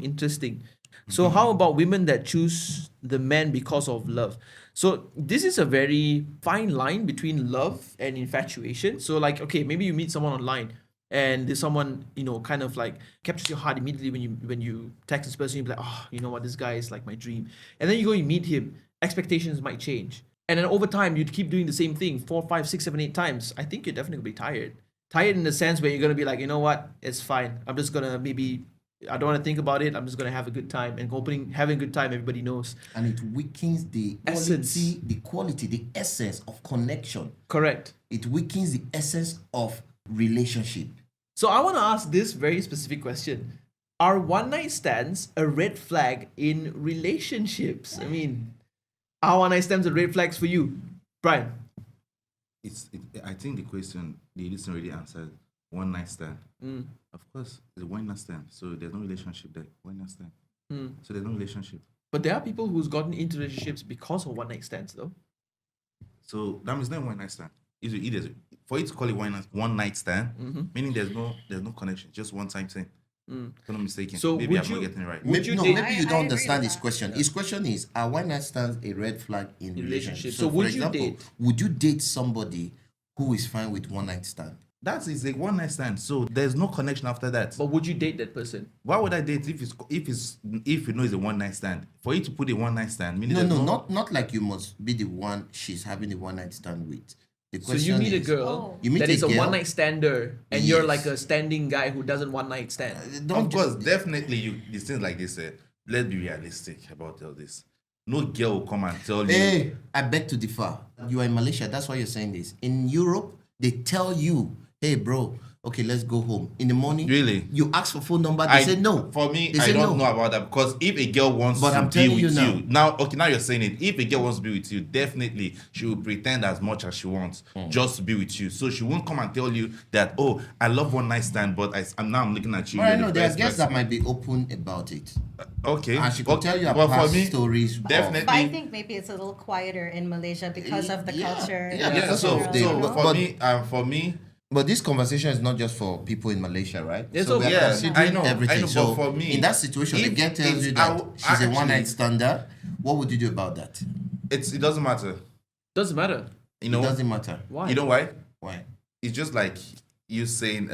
interesting. So how about women that choose the man because of love? So this is a very fine line between love and infatuation. So like, okay, maybe you meet someone online and there's someone, kind of like captures your heart immediately when you text this person, you'll be like, oh, you know what, this guy is like my dream. And then you meet him, expectations might change. And then over time, you'd keep doing the same thing 4, 5, 6, 7, 8 times. I think you're definitely gonna be tired. Tired in the sense where you're gonna be like, you know what, it's fine. I'm just gonna I don't want to think about it. I'm just gonna have a good time. And having a good time, everybody knows. And it weakens the Essence. quality, the essence of connection. Correct. It weakens the essence of relationship. So I want to ask this very specific question. Are one night stands a red flag in relationships? I mean, are one night stands a red flags for you? Brian? I think the question the listener already answered. One night stand. Of course, it's a one night stand. So there's no relationship there. One night stand. So there's no relationship. But there are people who's gotten into relationships because of one night stands, though. So that means not one night stand. For you to call it one night stand, meaning there's no connection, just one time thing. If I'm not mistaken. So maybe would I'm you- not getting it right. would you Maybe date- you I don't agree understand with his that. question. His question is, are one night stands a red flag in relationships? So for would you example, date? would you date somebody who is fine with one night stand? That is a one night stand. So there's no connection after that. But would you date that person? Why would I date if you know it's a one night stand? For you to put a one night stand, meaning No, there's not like you must be the one she's having the one night stand with. The So you meet a is, girl You meet that a is a girl? one night stander, and you're Yes. like a standing guy who doesn't one night stand. Of course, definitely, these things like this. Let's be realistic about all this. No girl will come and tell you. Hey, I beg to differ. You are in Malaysia, that's why you're saying this. In Europe, they tell you, hey, bro, okay, let's go home. In the morning, Really? you ask for phone number, they say no. For me, They I say don't no. know about that because if a girl wants But to I'm be telling with you you now, now you're saying it. If a girl wants to be with you, definitely she will pretend as much as she wants just to be with you. So she won't come and tell you that, oh, I love one night stand, but I'm looking at you. Well, I you're know the there are best girls that person. might be open about it. Okay. And she could tell you her but past for me, stories. definitely. But I think maybe it's a little quieter in Malaysia because of the Yeah, culture. yeah, and Yeah, because so, of the- so but- for me, But this conversation is not just for people in Malaysia, right? It's so we are okay. Yeah, considering I know, everything. but so for me, in that situation, the if girl tells it's you that out- she's a one night actually- stander. What would you do about that? it doesn't matter. Doesn't matter. You It know, doesn't matter. Why? you know why? Why? It's just like you saying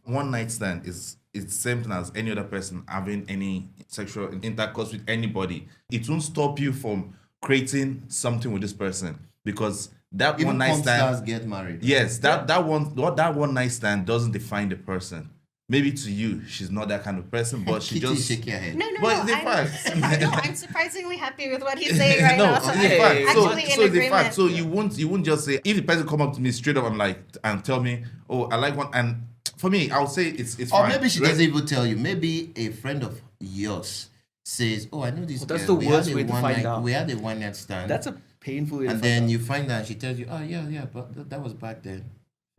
one night stand is the same thing as any other person having any sexual intercourse with anybody. It won't stop you from creating something with this person because that Even one night porn stars stand. get married. Yes, that one night stand doesn't define the person. Maybe to you, she's not that kind of person, but she Kitty, just. shake your head. No, But the I'm, fact- no, I'm surprisingly happy with what he's saying right No, now. So in I'm fact, actually in so the agreement. fact, so you won't just say if the person come up to me straight up, I'm like and tell me, oh, I like one, and for me, I'll say it's Or fine. maybe she Right? doesn't even tell you. Maybe a friend of yours says, "Oh, I know this." That's girl. the We worst had a way to one find night- out. We had a one night stand. That's a painful way to and find then out. you find out, she tells you, "Oh yeah, but that was back then."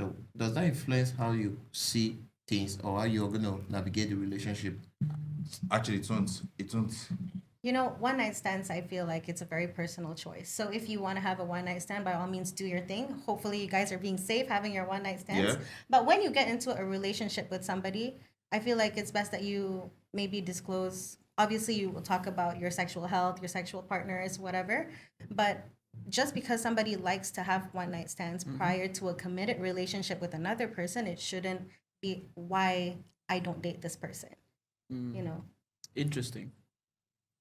So does that influence how you see things or how you're gonna navigate the relationship? Actually, it won't. It won't. You know, one night stands, I feel like it's a very personal choice. So if you want to have a one night stand, by all means, do your thing. Hopefully, you guys are being safe having your one night stands. Yeah. But when you get into a relationship with somebody, I feel like it's best that you maybe disclose. Obviously, you will talk about your sexual health, your sexual partners, whatever. But just because somebody likes to have one night stands prior to a committed relationship with another person, it shouldn't be why I don't date this person. You know. Interesting.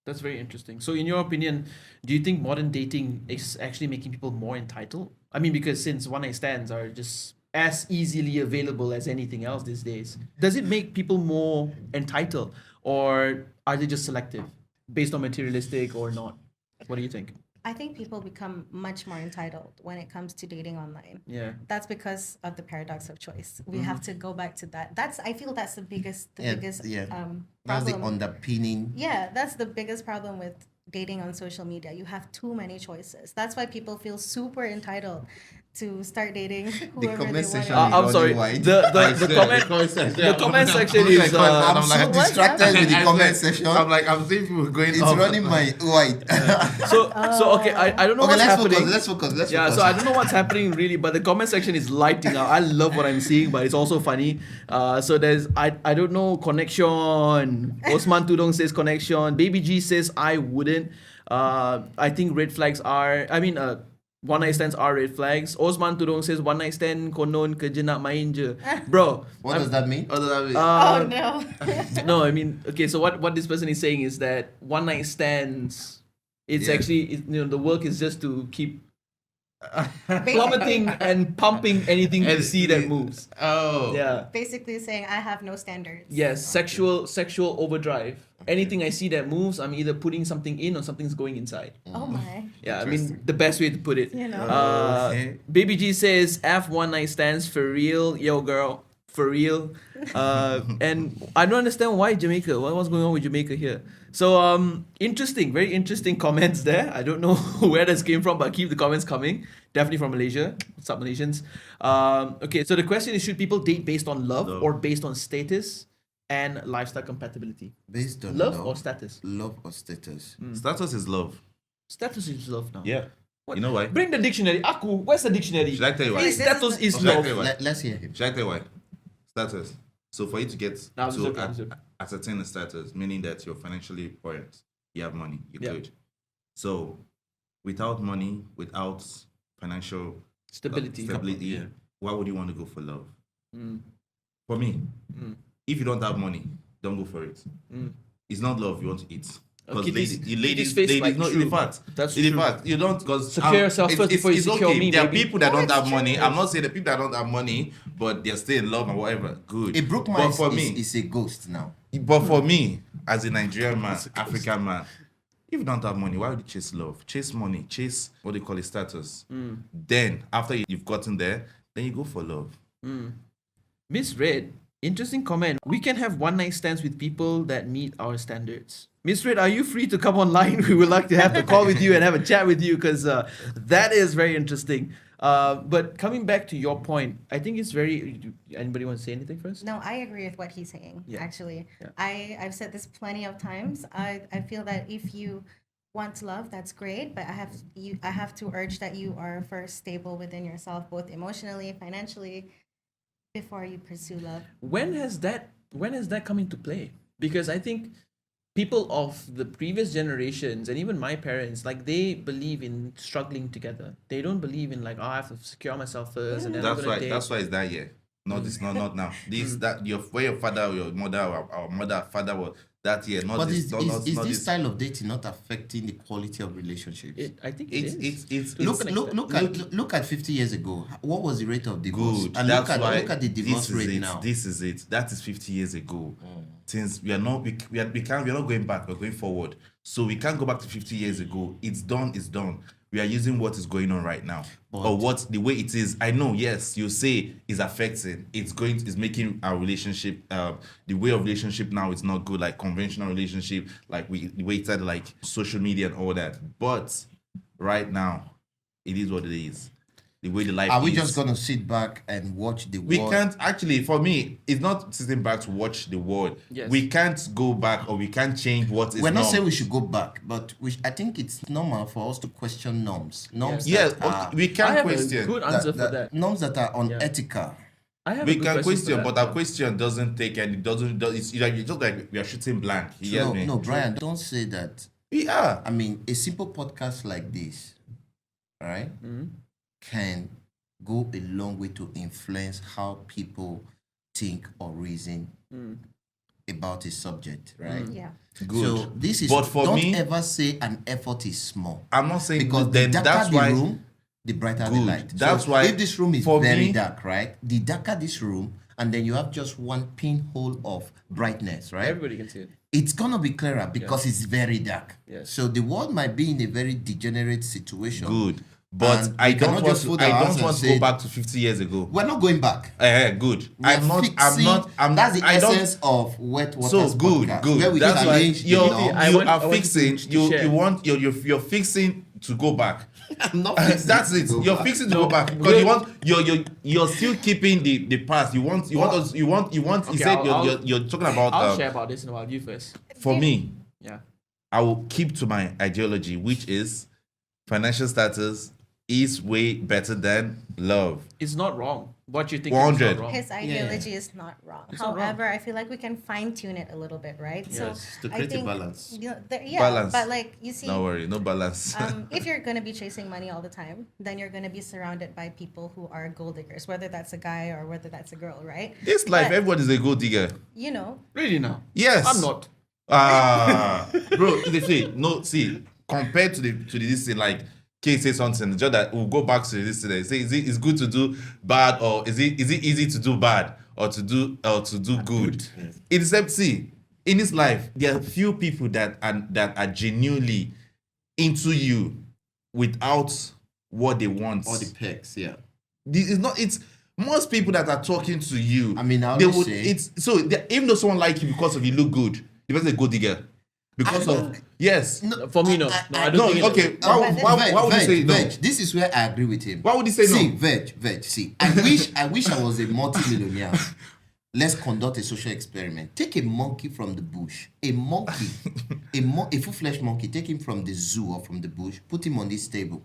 That's very interesting. So, in your opinion, do you think modern dating is actually making people more entitled? I mean, because since one night stands are just as easily available as anything else these days, does it make people more entitled, or are they just selective based on materialistic or not? What do you think? I think people become much more entitled when it comes to dating online. Yeah. That's because of the paradox of choice. We have to go back to that. I feel that's the biggest That's the problem. underpinning. Yeah, that's the biggest problem with dating on social media. You have too many choices. That's why people feel super entitled to start dating whoever comment they section want. is I'm sorry. running wide. The comment section is. I'm so like, distracted with the I comment said- section. I'm like, I'm seeing people going It's off. running my wide. So okay, I don't know Okay, what's let's happening. focus. Let's focus. Let's Yeah, focus. so I don't know what's happening really, but the comment section is lighting up. I love what I'm seeing, but it's also funny. So there's I don't know, connection. Osman Tudong says connection. Baby G says I wouldn't. I think red flags are. One night stands are red flags. Osman Tudong says one night stand konon kerja nak main je. Bro, What does that mean? What does that mean? Oh no. no, I mean, okay, so what this person is saying is that one night stands, it's Yeah. actually, the work is just to keep plummeting and pumping anything to see that moves. Oh. Yeah. Basically saying I have no standards. Yes, sexual overdrive. Anything I see that moves, I'm either putting something in or something's going inside. Oh my. Yeah, I mean, the best way to put it. You know. Okay. Baby G says, F one night stands for real. Yo, girl, for real. And I don't understand why Jamaica. What's going on with Jamaica here? So, interesting, very interesting comments there. I don't know where this came from, but keep the comments coming. Definitely from Malaysia. What's up, Malaysians? Okay, so the question is, should people date based on love or based on status and lifestyle compatibility? Based on Love or status? Love or status. Status is love. Status is love now. Yeah. What? You know why? Bring the dictionary. Aku, where's the dictionary? Should I tell you why? Please, this Status is Should I love. tell you why? Let's hear him. Should I tell you why? Status. So for you to get No, it's to okay, it's okay. ascertain the status, meaning that you're financially buoyant, you have money, you're Yeah. good. So without money, without financial Stability. stability, why would you want to go for love? Mm. For me, Mm. if you don't have money, don't go for it. Mm. It's not love you want to eat. Because Kitty's- ladies, Kitty's face ladies, like no, true. in fact, That's in true. fact, you don't because Secure yourself first before you secure me, There are baby. people that No, don't it's have money. true. I'm not saying the people that don't have money, but they're still in love and whatever. Good. A broke But man for me, is a ghost now. but for me, as a Nigerian man, African man, if you don't have money, why would you chase love? Chase money, chase what they call it status. Then after you've gotten there, then you go for love. Miss Red, interesting comment. We can have one night stands with people that meet our standards. Miss Red, are you free to come online? We would like to have a call with you and have a chat with you because that is very interesting. But coming back to your point, I think it's very. Anybody want to say anything first? No, I agree with what he's saying. Yeah. Actually, Yeah. I've said this plenty of times. I feel that if you want love, that's great, but I have to urge that you are first stable within yourself, both emotionally, financially, before you pursue love. When has that come into play? Because I think people of the previous generations and even my parents, like they believe in struggling together. They don't believe in like, oh, I have to secure myself first and then I'm That's gonna why. date. That's why it's that year. Not this. Not now. This that your where your father or your mother or our mother father was that year. Not But this. is Not this this. style of dating not affecting the quality of relationships? I think it is. It's To Look, an look, extent. look at 50 years ago. What was the rate of divorce? good. And That's look why at the divorce this is rate it. now. This is it. That is 50 years ago. Since we are not we are not going back. We're going forward. So we can't go back to 50 years ago. It's done. It's done. We are using what is going on right now, or what the way it is. I know. Yes, you say is affecting. It's making our relationship. The way of relationship now is not good. Like conventional relationship. Like the way it's at like social media and all that. But right now, it is what it is. The way the life Are we is. just gonna sit back and watch the We world? can't actually. For me, it's not sitting back to watch the world. Yes. We can't go back or we can't change what is. We're not norm. saying we should go back, but I think it's normal for us to question norms. Norms Yes, that are, we I can have question. a good answer for that. norms that are unethical. I have a We good can for question, that. but our question doesn't take any. It's like it's just like we are shooting blank. You get No, me? no, Brian, don't say that. We are. I mean, a simple podcast like this, right, can go a long way to influence how people think or reason about a subject, right? Yeah. Good. So this is. But for don't me- ever say an effort is small, I'm not saying because then the that's darker the why. room, the brighter the Good. light. That's So why if this room is for very me- dark, right, the darker this room, and then you have just one pinhole of brightness, right? Everybody can see it. It's gonna be clearer because it's very dark. Yes. So the world might be in a very degenerate situation. Good. But And I we don't cannot want just to. fold I our don't hands want and to go say- back to 50 years ago. We're not going back. Good. We are fixing- that's the I don't- essence of Wet So Waters good, podcast, good. where we That's why challenge the you're, norm. I you want- are I want you fixing. to share. You want you're fixing to go back. I'm not fixing That's to it. go You're back. fixing to go back because we're- you want you're still keeping the past. You want us. You want. You Okay, said I'll- you're talking about. I'll share about this in a while. You first. For me, Yeah. I will keep to my ideology, which is financial status is way better than love. It's not wrong. What you think is 100. not wrong. His ideology is not wrong. It's not wrong. However, I feel like we can fine tune it a little bit, right? Yes, to I create a think, balance. you know, yeah, Balance. but like you see, No worry, no balance. if you're going to be chasing money all the time, then you're going to be surrounded by people who are gold diggers, whether that's a guy or whether that's a girl, right? This life, But, everyone is a gold digger. you know, Really now? Yes. I'm not. Bro, they say no. See, compared to this thing, like Kay say something, just that we'll go back to this today. Say, it's good to do bad, or is it easy to do bad or to do good? Except, see, in this life, there are few people that are genuinely into you without what they want. All the perks, yeah. This is not. It's most people that are talking to you. I mean, I they always would. say- It's so even though someone like you because of you look good, the person is a gold digger. Because of yes. For me, no. No, I don't No, think it- okay. Why would you say no? Veg, this is where I agree with him. Why would you say no? See, Veg, see. I wish I was a multi-millionaire. Let's conduct a social experiment. Take a monkey from the bush. A monkey, a full-fledged monkey. Take him from the zoo or from the bush. Put him on this table.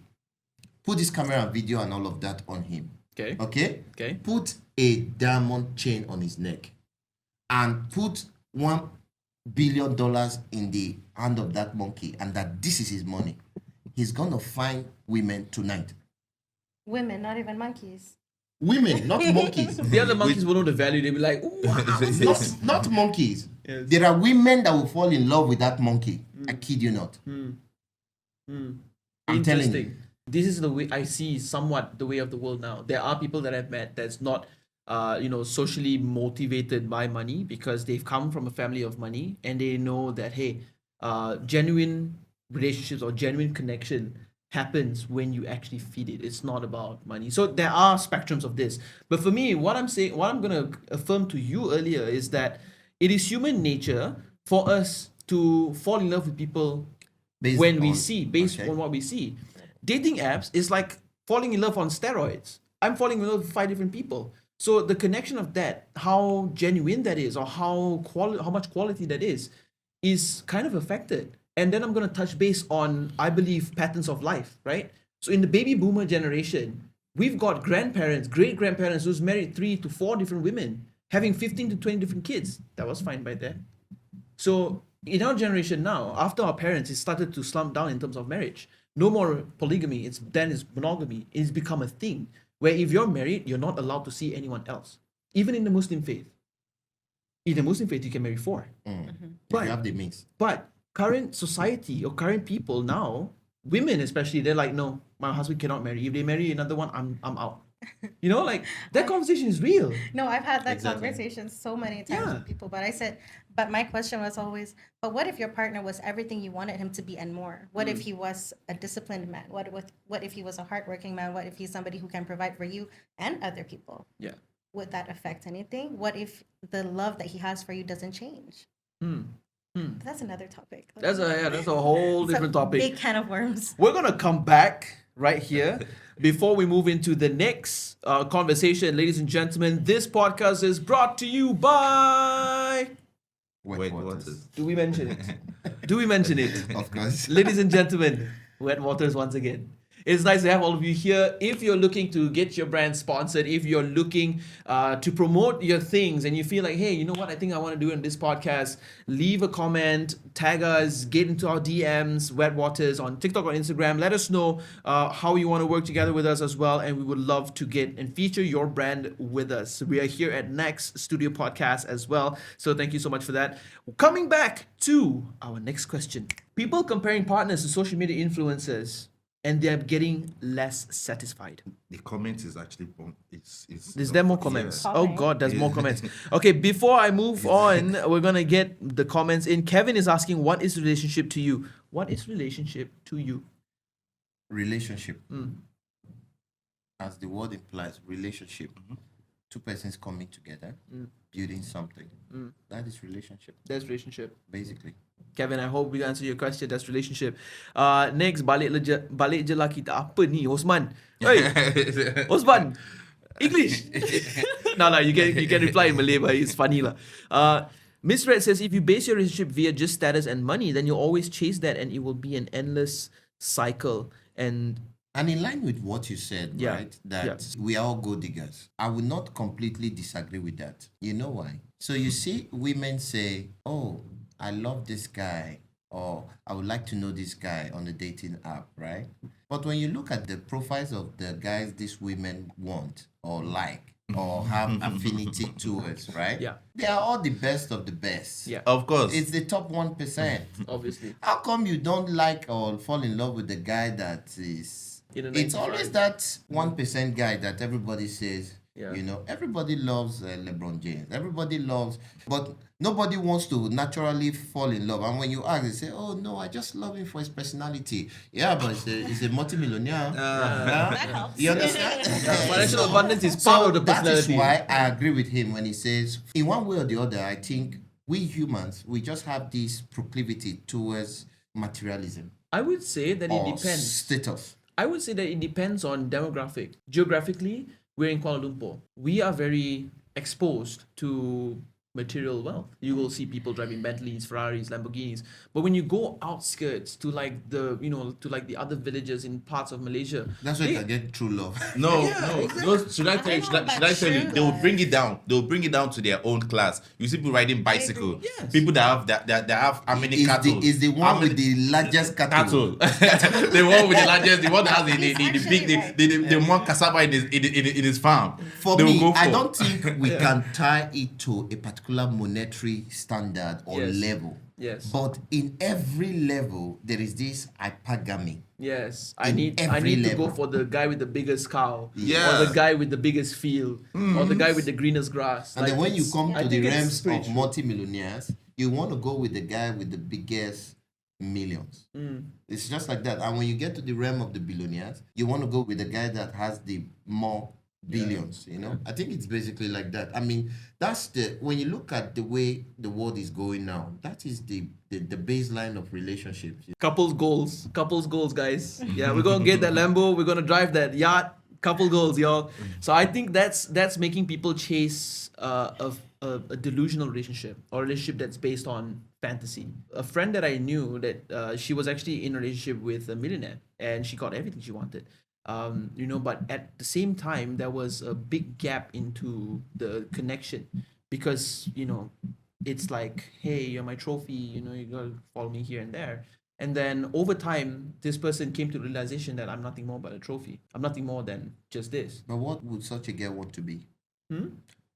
Put this camera and video and all of that on him. Okay. Okay? Okay. Put a diamond chain on his neck. And put $1 billion in the hand of that monkey, and that this is his money. He's gonna find women tonight. women, not even monkeys. Women, not monkeys. The other monkeys will know the value. They'll be like, ooh, wow. not monkeys. Yes. There are women that will fall in love with that monkey. I kid you not. I'm telling Interesting. you. This is the way I see somewhat the way of the world now. There are people that I've met that's not, socially motivated by money because they've come from a family of money and they know that, hey, genuine relationships or genuine connection happens when you actually feed it. It's not about money. So there are spectrums of this. But for me, what I'm going to affirm to you earlier is that it is human nature for us to fall in love with people Based when we on- see, based okay. on what we see. Dating apps is like falling in love on steroids. I'm falling in love with 5 different people. So the connection of that, how genuine that is, or how much quality that is kind of affected. And then I'm going to touch base on, I believe, patterns of life, right? So in the baby boomer generation, we've got grandparents, great grandparents who's married 3 to 4 different women, having 15 to 20 different kids. That was fine by then. So in our generation now, after our parents, it started to slump down in terms of marriage. No more polygamy. It's monogamy. It's become a thing where if you're married, you're not allowed to see anyone else, even in the Muslim faith. In the Muslim faith, you can marry 4. If But- you have the means. But current society or current people now, women especially, they're like, no, my husband cannot marry. If they marry another one, I'm out. You know, like that conversation is real. No, I've had that Exactly. conversation so many times Yeah. with people, but I said, but my question was always, but what if your partner was everything you wanted him to be and more? What if he was a disciplined man? What if he was a hardworking man? What if he's somebody who can provide for you and other people? Yeah. Would that affect anything? What if the love that he has for you doesn't change? But that's another topic. That's a whole It's a different topic. big can of worms. We're gonna come back right here before we move into the next conversation, ladies and gentlemen. This podcast is brought to you by. Wet what waters. is? Do we mention it? Do we mention it? Of course. Ladies and gentlemen, Wet Waters once again. It's nice to have all of you here. If you're looking to get your brand sponsored, if you're looking to promote your things and you feel like, hey, you know what, I think I want to do in this podcast, leave a comment, tag us, get into our DMs, Wet Waters on TikTok or Instagram. Let us know how you want to work together with us as well. And we would love to get and feature your brand with us. We are here at Next Studio Podcast as well. So thank you so much for that. Coming back to our next question. People comparing partners to social media influencers, and they're getting less satisfied. The comment is actually Is there more comments? Yeah. Oh God, there's more comments. Okay, before I move on, we're gonna get the comments in. Kevin is asking, what is relationship to you? What is relationship to you? Relationship. as the word implies, relationship. Two persons coming together, building something. That is relationship, That's relationship. basically. Kevin, I hope we answer your question. That's relationship. Next, balik je lah kita. Apa ni, Osman? Hey, Osman, English. No, you can reply in Malay, but it's funny lah. Miss Red says, if you base your relationship via just status and money, then you'll always chase that, and it will be an endless cycle. And in line with what you said, Yeah. right, that we are all gold diggers, I would not completely disagree with that. You know why? So you see women say, oh, I love this guy, or I would like to know this guy on the dating app, right? But when you look at the profiles of the guys these women want or like or have affinity towards, right? Yeah. They are all the best of the best. yeah, Of course. It's the top 1%. obviously. How come you don't like or fall in love with the guy that is... In a It's 95. always that 1% guy that everybody says, Yeah. you know, everybody loves LeBron James. Everybody loves... But nobody wants to naturally fall in love. And when you ask, they say, oh, no, I just love him for his personality. Yeah, but he's a multimillionaire. That helps. You understand? Financial abundance is part of the That is personality. why I agree with him when he says, in one way or the other, I think we humans, we just have this proclivity towards materialism I would say that it or depends. status. I would say that it depends on demographic. Geographically, we're in Kuala Lumpur. We are very exposed to material wealth. You will see people driving Bentleys, Ferraris, Lamborghinis. But when you go outskirts to like the other villages in parts of Malaysia, That's where you they- can get true love. No, exactly. no. Should I tell you? I don't know Should I about tell you? true They will love. bring it down. They will bring it down to their own class. You see people riding bicycle. Yes. People that have that have how many Is cattle? the How one many- with the largest cattle. cattle. The one with the largest, the one that has the He's big, actually right. the more cassava in his farm. For They will me, go I for- don't think we can tie it to a particular monetary standard or Yes. level. Yes. But in every level, there is this hypergamy. Yes, I In need every to go level. for the guy with the biggest cow, Yeah. or the guy with the biggest field, or the guy with the greenest grass. And then when you come I to the think it's realms pretty of true. multimillionaires, you want to go with the guy with the biggest millions. It's just like that. And when you get to the realm of the billionaires, you want to go with the guy that has the more billions, you know? I think it's basically like that. I mean, that's when you look at the way the world is going now, that is the baseline of relationships. Couples goals, guys. Yeah, we're gonna get that Lambo. We're gonna drive that yacht. Couple goals, y'all. So I think that's making people chase a delusional relationship, or a relationship that's based on fantasy. A friend that I knew that she was actually in a relationship with a millionaire, and she got everything she wanted. But at the same time, there was a big gap into the connection, because it's like, hey, you're my trophy, you gotta follow me here and there. And then over time, this person came to the realization that I'm nothing more but a trophy. I'm nothing more than just this. But what would such a girl want to be?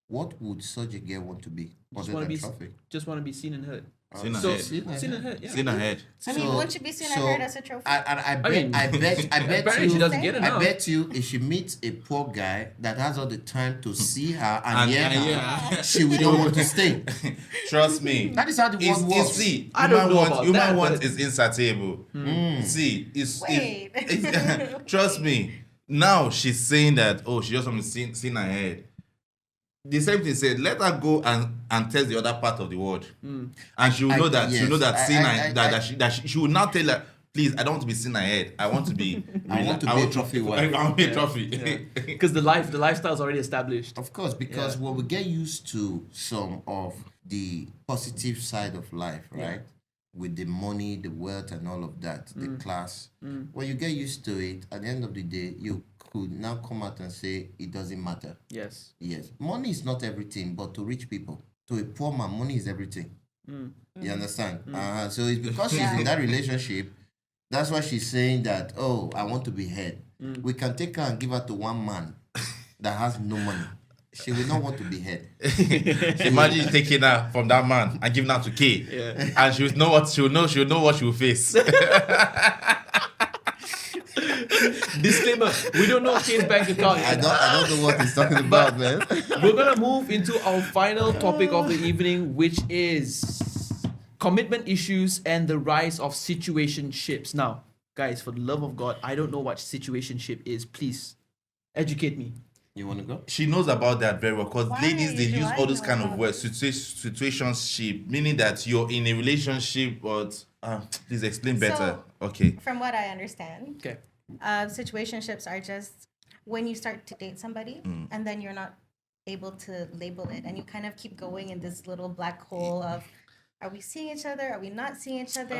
What would such a girl want to be? Just Other want to than be, trophy? just want to be seen and heard. Seen So ahead. seen and heard. Yeah. Seen ahead. I mean, won't you be seen and heard as a trophy? I bet mean, I bet apparently you she doesn't get it I now. bet you if she meets a poor guy that has all the time to see her and hear her, yeah. she will not want to stay. Trust me. That is how the world works. See, I don't know about human that, want but- is insatiable. See, Wait. trust me. Now she's saying that, oh, she just wants to see ahead. The same thing said, let her go and test the other part of the world, and she will know that she will know that she will now tell her, please, I don't want to be seen ahead. I want to be. I want to be a trophy wife. I want to be a trophy. Because the lifestyle is already established. Of course, because when we get used to some of the positive side of life, right? With the money, the wealth, and all of that, the class. When you get used to it, at the end of the day, you could now come out and say it doesn't matter. Yes. Yes, money is not everything, but to rich people, to a poor man, money is everything. You understand? So it's because she's in that relationship. That's why she's saying that, oh, I want to be head. We can take her and give her to one man that has no money. She will not want to be head. Imagine you taking her from that man and giving her to K, and she will know what she will face. Disclaimer: we don't know K's bank account. I don't know what he's talking about, man. We're gonna move into our final topic of the evening, which is commitment issues and the rise of situationships. Now, guys, for the love of God, I don't know what situationship is. Please Educate me. You want to go? She knows about that very well because Why ladies, they do use I all those know kind of about words, situationship, meaning that you're in a relationship, but please explain better. So- Okay. From what I understand, Okay. situationships are just when you start to date somebody and then you're not able to label it and you kind of keep going in this little black hole of, are we seeing each other? Are we not seeing each other?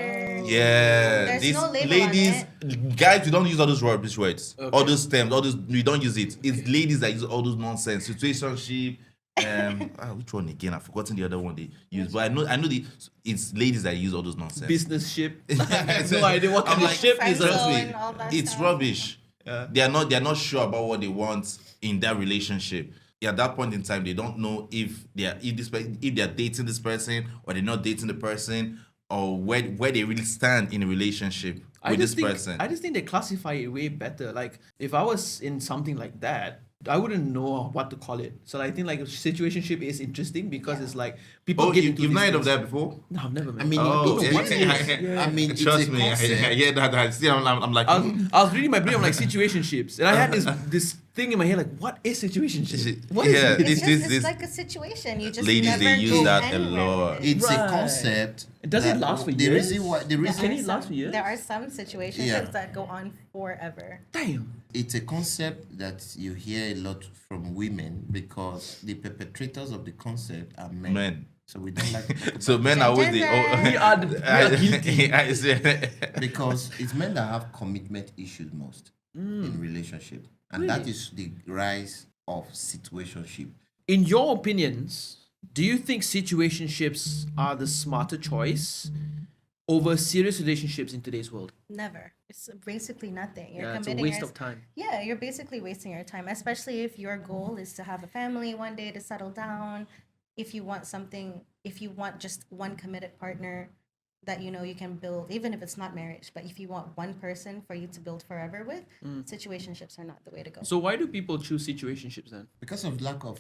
Yeah, There's these no label ladies, on guys, we don't use all those rubbish words, Okay. all those terms, all those. We don't use it. It's ladies that use all those nonsense. Situationship. Which one again? I've forgotten the other one they use, but I know it's ladies that use all those nonsense. Business ship. I have no idea what kind I'm of like, ship friend is zone. that. Trust me, all that it's stuff. rubbish. They're not sure about what they want in that relationship. At that point in time, they don't know if they're dating this person or they're not dating the person, or where they really stand in a relationship with this person. I just think they classify it way better. Like if I was in something like that, I wouldn't know what to call it. So I think like a situationship is interesting because it's like people get into you've these not heard of things. that before? No, I've never. I mean, Oh, it's, what it is. I mean, it's Trust a me, I concept. hear that. I see, I'm like, I was reading my brain. I'm like situationships, and I had this thing in my head like, what is situationship? What is Yeah. it? It's This- just this- it's like a situation. You just Ladies, never they use go that a anywhere lot. with it. It's Right. a concept. Does it that- last for the years? Reason why, the There reason Can are it last some- for years? There are some situationships Yeah. that go on forever. Damn. it's a concept that you hear a lot from women because the perpetrators of the concept are men. Men. So we don't like to talk So about men are always Gender. We are guilty. it because it's men that have commitment issues most in relationship. And that Really? is the rise of situationship. In your opinions, do you think situationships are the smarter choice over serious relationships in today's world? Never. It's basically nothing. You're Yeah, it's a committing waste yours- of time. Yeah, you're basically wasting your time, especially if your goal is to have a family one day, to settle down. If you want something, if you want just one committed partner that you know you can build, even if it's not marriage, but if you want one person for you to build forever with, situationships are not the way to go. So why do people choose situationships then? Because of lack of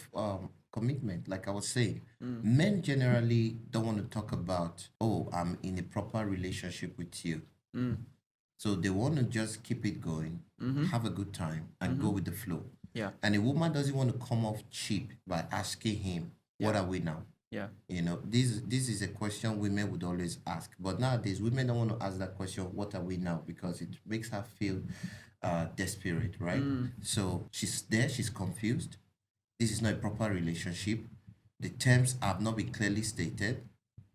commitment, like I was saying, men generally don't want to talk about, oh, I'm in a proper relationship with you. So they want to just keep it going, have a good time, and go with the flow. Yeah. And a woman doesn't want to come off cheap by asking him, what are we now? Yeah. You know, this is a question women would always ask. But nowadays, women don't want to ask that question, what are we now? Because it makes her feel desperate, right? So she's there, she's confused. This is not a proper relationship. The terms have not been clearly stated,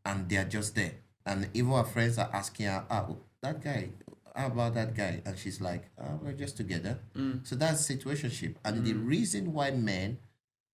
and they are just there. And even her friends are asking her, that guy, how about that guy? And she's like, we're just together. So that's situationship. And the reason why men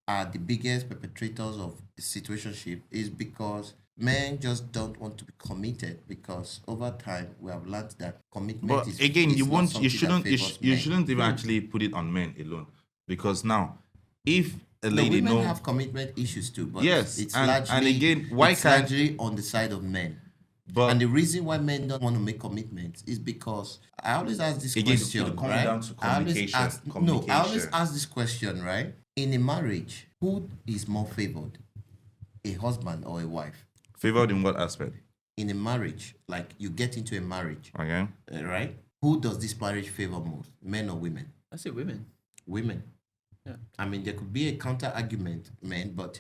are the biggest perpetrators of the situationship is because men just don't want to be committed, because over time we have learned that commitment But is again, is you not want something you that shouldn't favors you men. shouldn't even actually put it on men alone, because now if a No, lady women know have commitment issues too, but Yes, it's and largely again, why it's can't- largely on the side of men. but And the reason why men don't want to make commitments is because I always ask this Again, question, it comes right? down to I always communication, ask, no, I always communication. ask this question, right? In a marriage, who is more favored, a husband or a wife? favored in what aspect? In a marriage, like you get into a marriage, Okay. right? Who does this marriage favor most, men or women? I say women. Women. Yeah. I mean, there could be a counter argument, men, but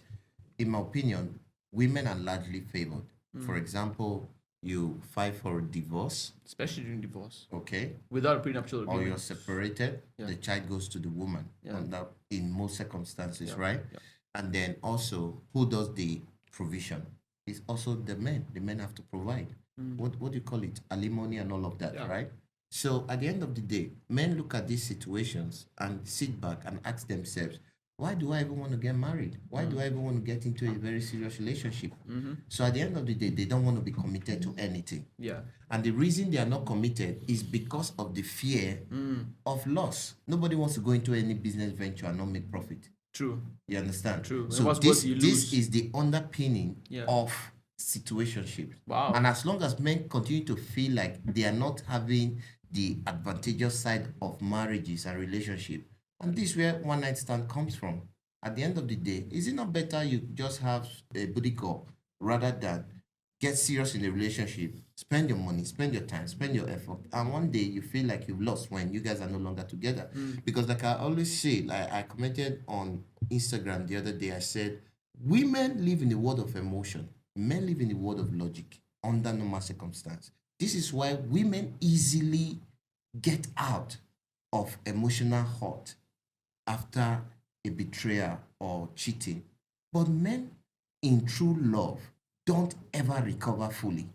in my opinion, women are largely favored. For example, you fight for a divorce, Especially during divorce. okay, Without a prenuptial or agreement. you're separated, Yeah. the child goes to the woman Yeah. in most circumstances, Yeah. right? Yeah. And then also, who does the provision? It's also the men. The men have to provide. What do you call it? Alimony and all of that, Yeah. right? So at the end of the day, men look at these situations and sit back and ask themselves, why do I even want to get married? Why do I even want to get into a very serious relationship? So at the end of the day, they don't want to be committed to anything. Yeah. And the reason they are not committed is because of the fear of loss. Nobody wants to go into any business venture and not make profit. True. You understand? True. And So what's this, worse, you this lose. is the underpinning Yeah. of situationship. Wow. And as long as men continue to feel like they are not having the advantageous side of marriages and relationship, and this is where one night stand comes from. At the end of the day, is it not better you just have a booty call rather than get serious in a relationship, spend your money, spend your time, spend your effort, and one day you feel like you've lost when you guys are no longer together. Because like I always say, like I commented on Instagram the other day, I said, women live in the world of emotion, men live in the world of logic under normal circumstance. This is why women easily get out of emotional hurt after a betrayal or cheating. But men in true love don't ever recover fully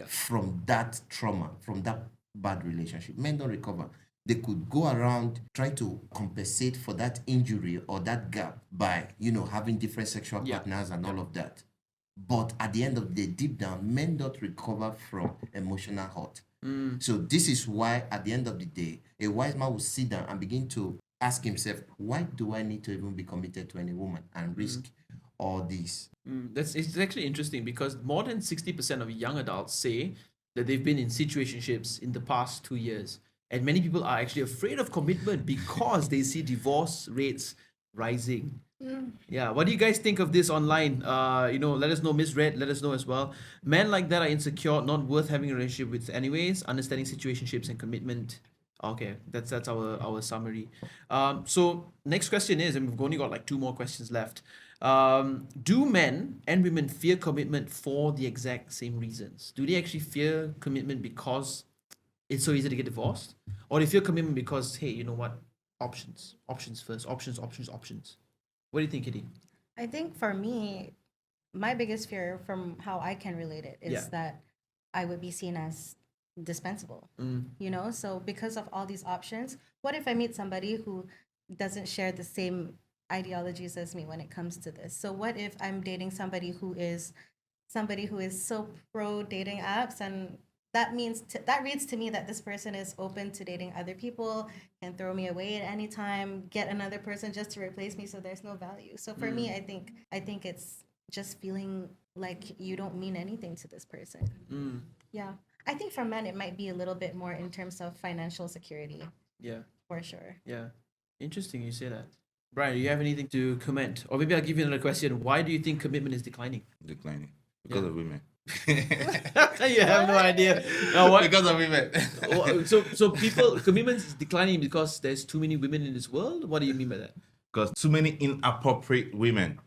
from that trauma, from that bad relationship. Men don't recover. They could go around trying to compensate for that injury or that gap by, having different sexual partners and all of that. But at the end of the day, deep down, men don't recover from emotional hurt. So this is why, at the end of the day, a wise man will sit down and begin to ask himself, why do I need to even be committed to any woman and risk all this? It's actually interesting because more than 60% of young adults say that they've been in situationships in the past 2 years. And many people are actually afraid of commitment because they see divorce rates rising. Yeah, what do you guys think of this online? Let us know. Miss Red, let us know as well. Men like that are insecure, not worth having a relationship with anyways. Understanding situationships and commitment. Okay, that's our summary. So next question is, and we've only got like 2 more questions left. Do men and women fear commitment for the exact same reasons? Do they actually fear commitment because it's so easy to get divorced, or they fear commitment because, hey, you know what? Options first. Options. What do you think, Kitty? I think for me, my biggest fear from how I can relate it is that I would be seen as dispensable. So because of all these options, what if I meet somebody who doesn't share the same ideologies as me when it comes to this? So what if I'm dating somebody who is so pro dating apps, and that means that reads to me that this person is open to dating other people, can throw me away at any time, get another person just to replace me, so there's no value. So for me, I think it's just feeling like you don't mean anything to this person. Yeah. I think for men it might be a little bit more in terms of financial security. Yeah. For sure. Yeah. Interesting you say that. Brian, do you have anything to comment? Or maybe I'll give you another question. Why do you think commitment is declining? Declining because of women. You have no idea. No, what? Because of women. So commitment is declining because there's too many women in this world? What do you mean by that? Because too many inappropriate women.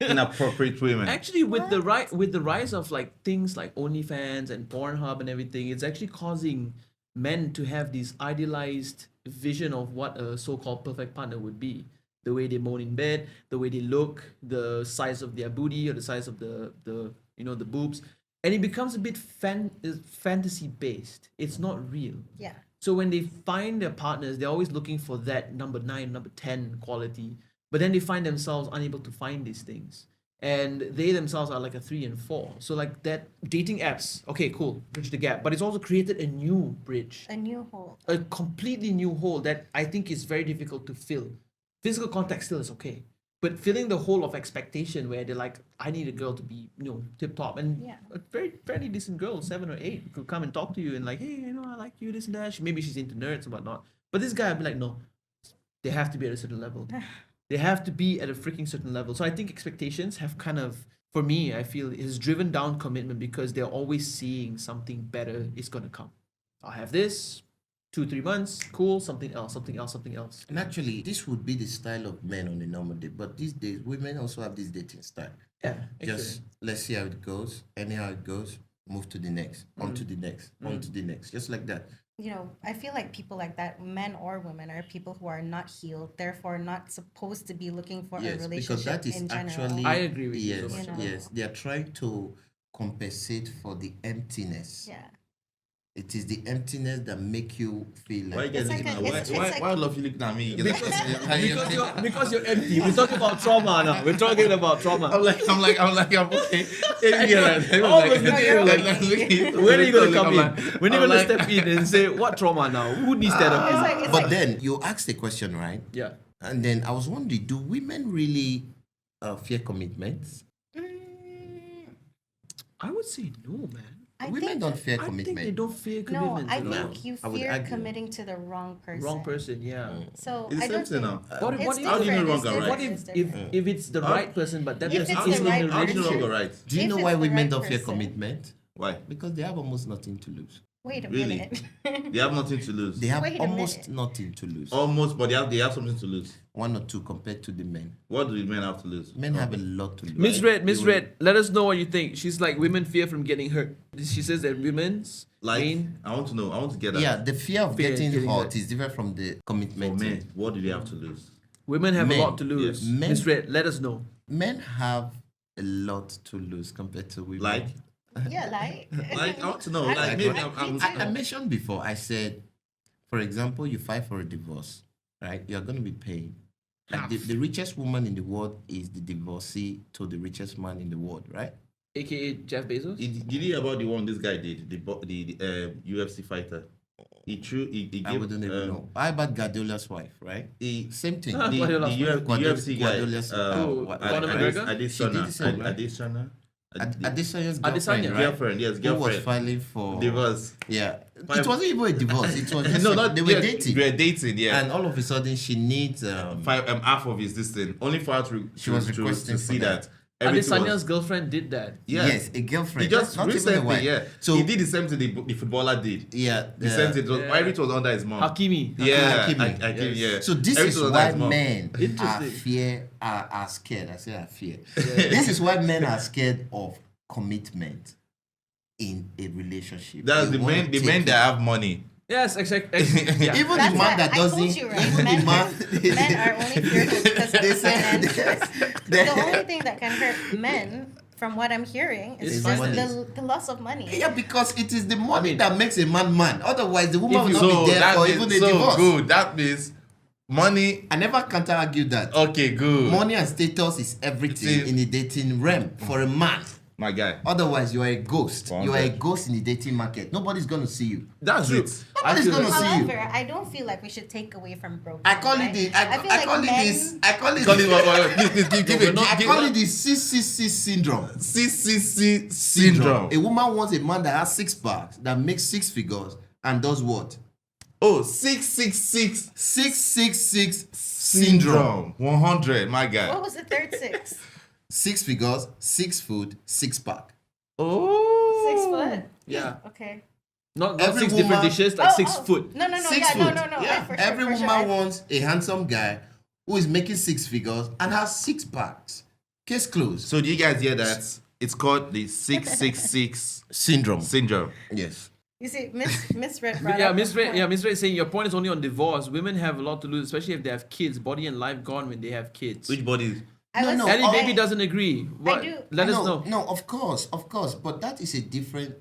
Inappropriate women. Actually, with the rise of like things like OnlyFans and Pornhub and everything, it's actually causing men to have this idealized vision of what a so-called perfect partner would be. The way they moan in bed, the way they look, the size of their booty or the size of the boobs, and it becomes a bit fantasy based. It's not real. Yeah. So when they find their partners, they're always looking for that number 9, number 10 quality. But then they find themselves unable to find these things. And they themselves are like a 3 and 4. So like that dating apps, okay, cool, bridge the gap. But it's also created a new bridge. A new hole. A completely new hole that I think is very difficult to fill. Physical contact still is okay. But filling the hole of expectation where they're like, I need a girl to be, tip top. And a fairly decent girl, 7 or 8, could come and talk to you and like, hey, I like you, this and that. Maybe she's into nerds and whatnot. But this guy, I'd be like, no, they have to be at a certain level. They have to be at a freaking certain level. So I think expectations have kind of, for me, I feel has driven down commitment because they're always seeing something better is going to come. I'll have this, 2-3 months, cool, something else. And actually, this would be the style of men on a normal day. But these days, women also have this dating style. Yeah, Just let's see how it goes. Anyhow it goes, move to the next, on to the next, on to the next, just like that. I feel like people like that, men or women, are people who are not healed, therefore not supposed to be looking for a relationship because that is in general. actually, I agree with you. Yes, they are trying to compensate for the emptiness. Yeah. It is the emptiness that make you feel Why like you guys It's looking like at a- why? it's Why like- love you looking at me? Because you're empty. We're talking about trauma now. We're talking about trauma. I'm okay. When are you gonna come in? When are you gonna step in and say what trauma now? Who needs therapy? But then you asked the question, right? Yeah. And then I was wondering, do women really fear commitments? I would say no, man. Women think, don't fear I think commitment. they don't fear no, commitment. I you know? think you I would fear argue. committing to the wrong person. Wrong person, yeah. So It's I the don't same thing think. now. What if, It's How do you know different, wrong or it's right? what different, if, it's different. if it's the right person, but that Yes, person it's isn't the in right a how do you know wrong relationship? or right? Do you If know it's why the women right don't fear person. commitment? Why? Because they have almost nothing to lose. Wait a Really? minute. They have nothing to lose. They have Wait a almost minute. nothing to lose. Almost, but they have something to lose. One or two compared to the men. What do the men have to lose? Men have a lot to lose. Miss Red, let us know what you think. She's like, women fear from getting hurt. She says that women's Like, main. I want to know. I want to get that. Yeah, the fear of Fear getting getting hurt hurt. is different from the For commitment. thing. men, what do they have to lose? Women have Men, a lot to lose. yes. Men- Miss Red, let us know. Men have a lot to lose compared to women. Like, Yeah, like. I want to know. I Like, don't- maybe I mentioned before, I said, for example, you file for a divorce, right? You're going to be paying. Like the richest woman in the world is the divorcee to the richest man in the world, right? AKA Jeff Bezos. Did you hear about the one this guy did? The UFC fighter. He I gave, wouldn't even know. How about Guardiola's wife, right? He, Same thing. Ah, the, Guardiola's the, wife. UFC guy. Guardiola's- Conor McGregor? She did the same, right? Adesanya. Adesanya's Adesanya. girlfriend, right? Girlfriend, yes, Who was girlfriend. filing for Divorce. Yeah, Five- it wasn't even a divorce. It was just No, not they were yeah, dating, They were dating, yeah. and all of a sudden she needs Half of his this thing. Only for her to She was requesting to for see that. that. everything Adesanya's was- girlfriend did that. Yeah. yes, a girlfriend. He just not even a recently, wife. yeah. So he did the same thing the footballer did. yeah, The same thing. It was, Yeah. everything was under his mom. Hakimi. Yeah, Hakimi. Hakimi, yeah. So this Everything is was under why his mom. men Interesting. are scared. I say are fear. This is why men are scared of commitment in a relationship. That's They the wanna men. The take men it. that have money. Yes, exactly. Yeah. Even That's the man why that I doesn't. told you, right? Even Men, the man. men are only fearful because of They say- finances. The only thing that can hurt men, from what I'm hearing, is Is just money. the loss of money. Yeah, because it is the money mean- that makes a man man. Otherwise, the woman will If not you- be there that for means even a so divorce. good. That means money. I never counter argue that. Okay, good. Money and status is everything See- in the dating realm for a man. My guy. Otherwise, you are a ghost. Found You are a it. ghost in the dating market. Nobody's going to see you. That's True. it. Nobody's feel going to like- see you. However, I don't feel like we should take away from broken. I call it right? the. I feel I like call it men- this. I call it. Call it what? Please, give it. I call it the CCC syndrome. CCC syndrome. A woman wants a man that has 6 packs, that makes 6 figures, and does what? Oh, 666 666 syndrome. syndrome. 100, my guy. What was the third 6? 6 figures, 6 food, 6 pack. Oh. 6 foot. Yeah. Okay. Not Every 6 different woman- dishes, like 6 foot. No, no, no. 6 Yeah, foot. no. Yeah. For sure, Every for woman sure. wants a handsome guy who is making 6 figures and has 6 packs. Case closed. So do you guys hear that? It's called the 666 Syndrome. syndrome. Yes. You see, Miss Red brought Yeah, up Miss a Ray. point. Yeah, Miss Ray is saying your point is only on divorce. Women have a lot to lose, especially if they have kids. Body and life gone when they have kids. Which body? I was- No, Ellie Oh, Baby doesn't agree. What? do. Let us know. No, of course, but that is a different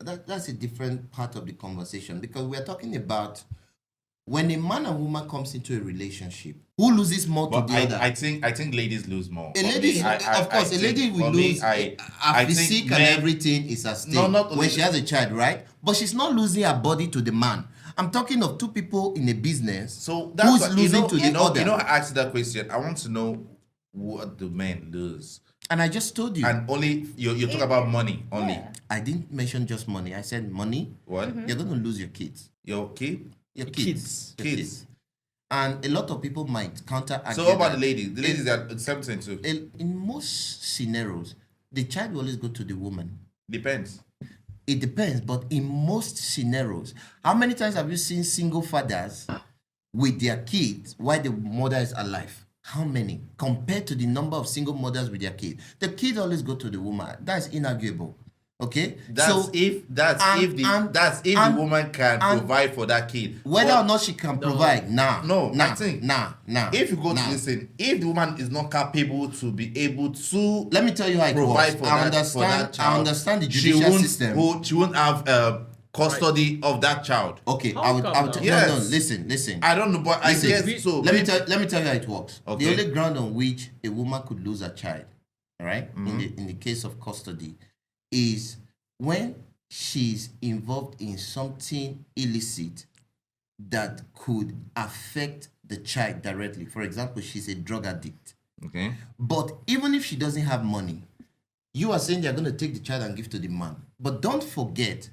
that's a different part of the conversation because we are talking about when a man and woman comes into a relationship, who loses more But to the other? I think ladies lose more. A For lady, me, of course, a lady will lose. Her I think physique and men- everything is at stake No, not when only- she has a child, right? But she's not losing her body to the man. I'm talking of 2 people in a business. So that's who's what, losing to the other. You know, I asked that question. I want to know what do men lose, And I just told you, and only you talk about money only. Yeah. I didn't mention just money. I said money. What? You're going to lose your kids. Your kid? Your Kids. Your Kids. And a lot of people might counter argue. So what about the ladies? The ladies are something too. In most scenarios, the child will always go to the woman. Depends. It depends, but in most scenarios, how many times have you seen single fathers with their kids while the mother is alive? How many? Compared to the number of single mothers with their kids. The kids always go to the woman. That's inarguable. Okay? That's if the woman can provide for that kid. Whether But or not she can provide, I think if you go nah. to listen, if the woman is not capable to be able to Let me tell you how it provide works. for I that, for that understand. child, I understand the she judicial won't, system. She won't have custody of that child. Okay, How I would. come I would now? no, Yes. no. Listen. I don't know, but Listen, I guess so. Let me tell you how it works. Okay. The only ground on which a woman could lose a child, all right, Mm-hmm. in the case of custody, is when she's involved in something illicit that could affect the child directly. For example, she's a drug addict. Okay. But even if she doesn't have money, You are saying they're going to take the child and give to the man. But don't forget,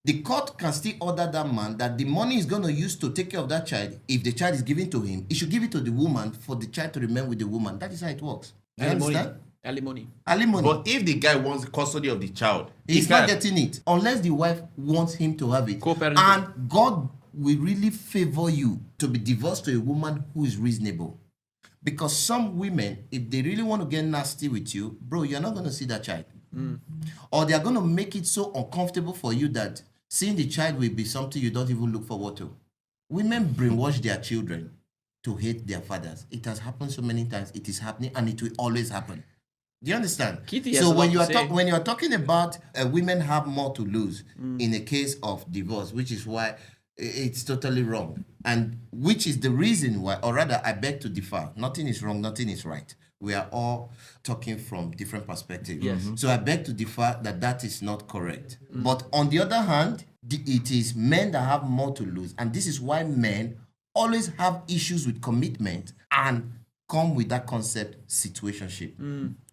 the court can still order that man that the money is going to use to take care of that child. If the child is given to him, he should give it to the woman for the child to remain with the woman. That is how it works. Do you understand? Alimony. Alimony. But if the guy wants the custody of the child, He's not getting it unless the wife wants him to have it. Co-parenting. And God will really favor you to be divorced to a woman who is reasonable. Because some women, if they really want to get nasty with you, bro, you're not going to see that child. Or they're going to make it so uncomfortable for you that seeing the child will be something you don't even look forward to. Women brainwash their children to hate their fathers. It has happened so many times. It is happening and it will always happen. Do you understand? Kitty has So a when lot you to are say. when you are talking about women have more to lose in a case of divorce, which is why it's totally wrong, and which is the reason why, or rather, I beg to differ. Nothing is wrong. Nothing is right. We are all talking from different perspectives. Yes. Mhm. So I beg to differ that is not correct. But on the other hand, it is men that have more to lose, and this is why men always have issues with commitment and come with that concept situationship.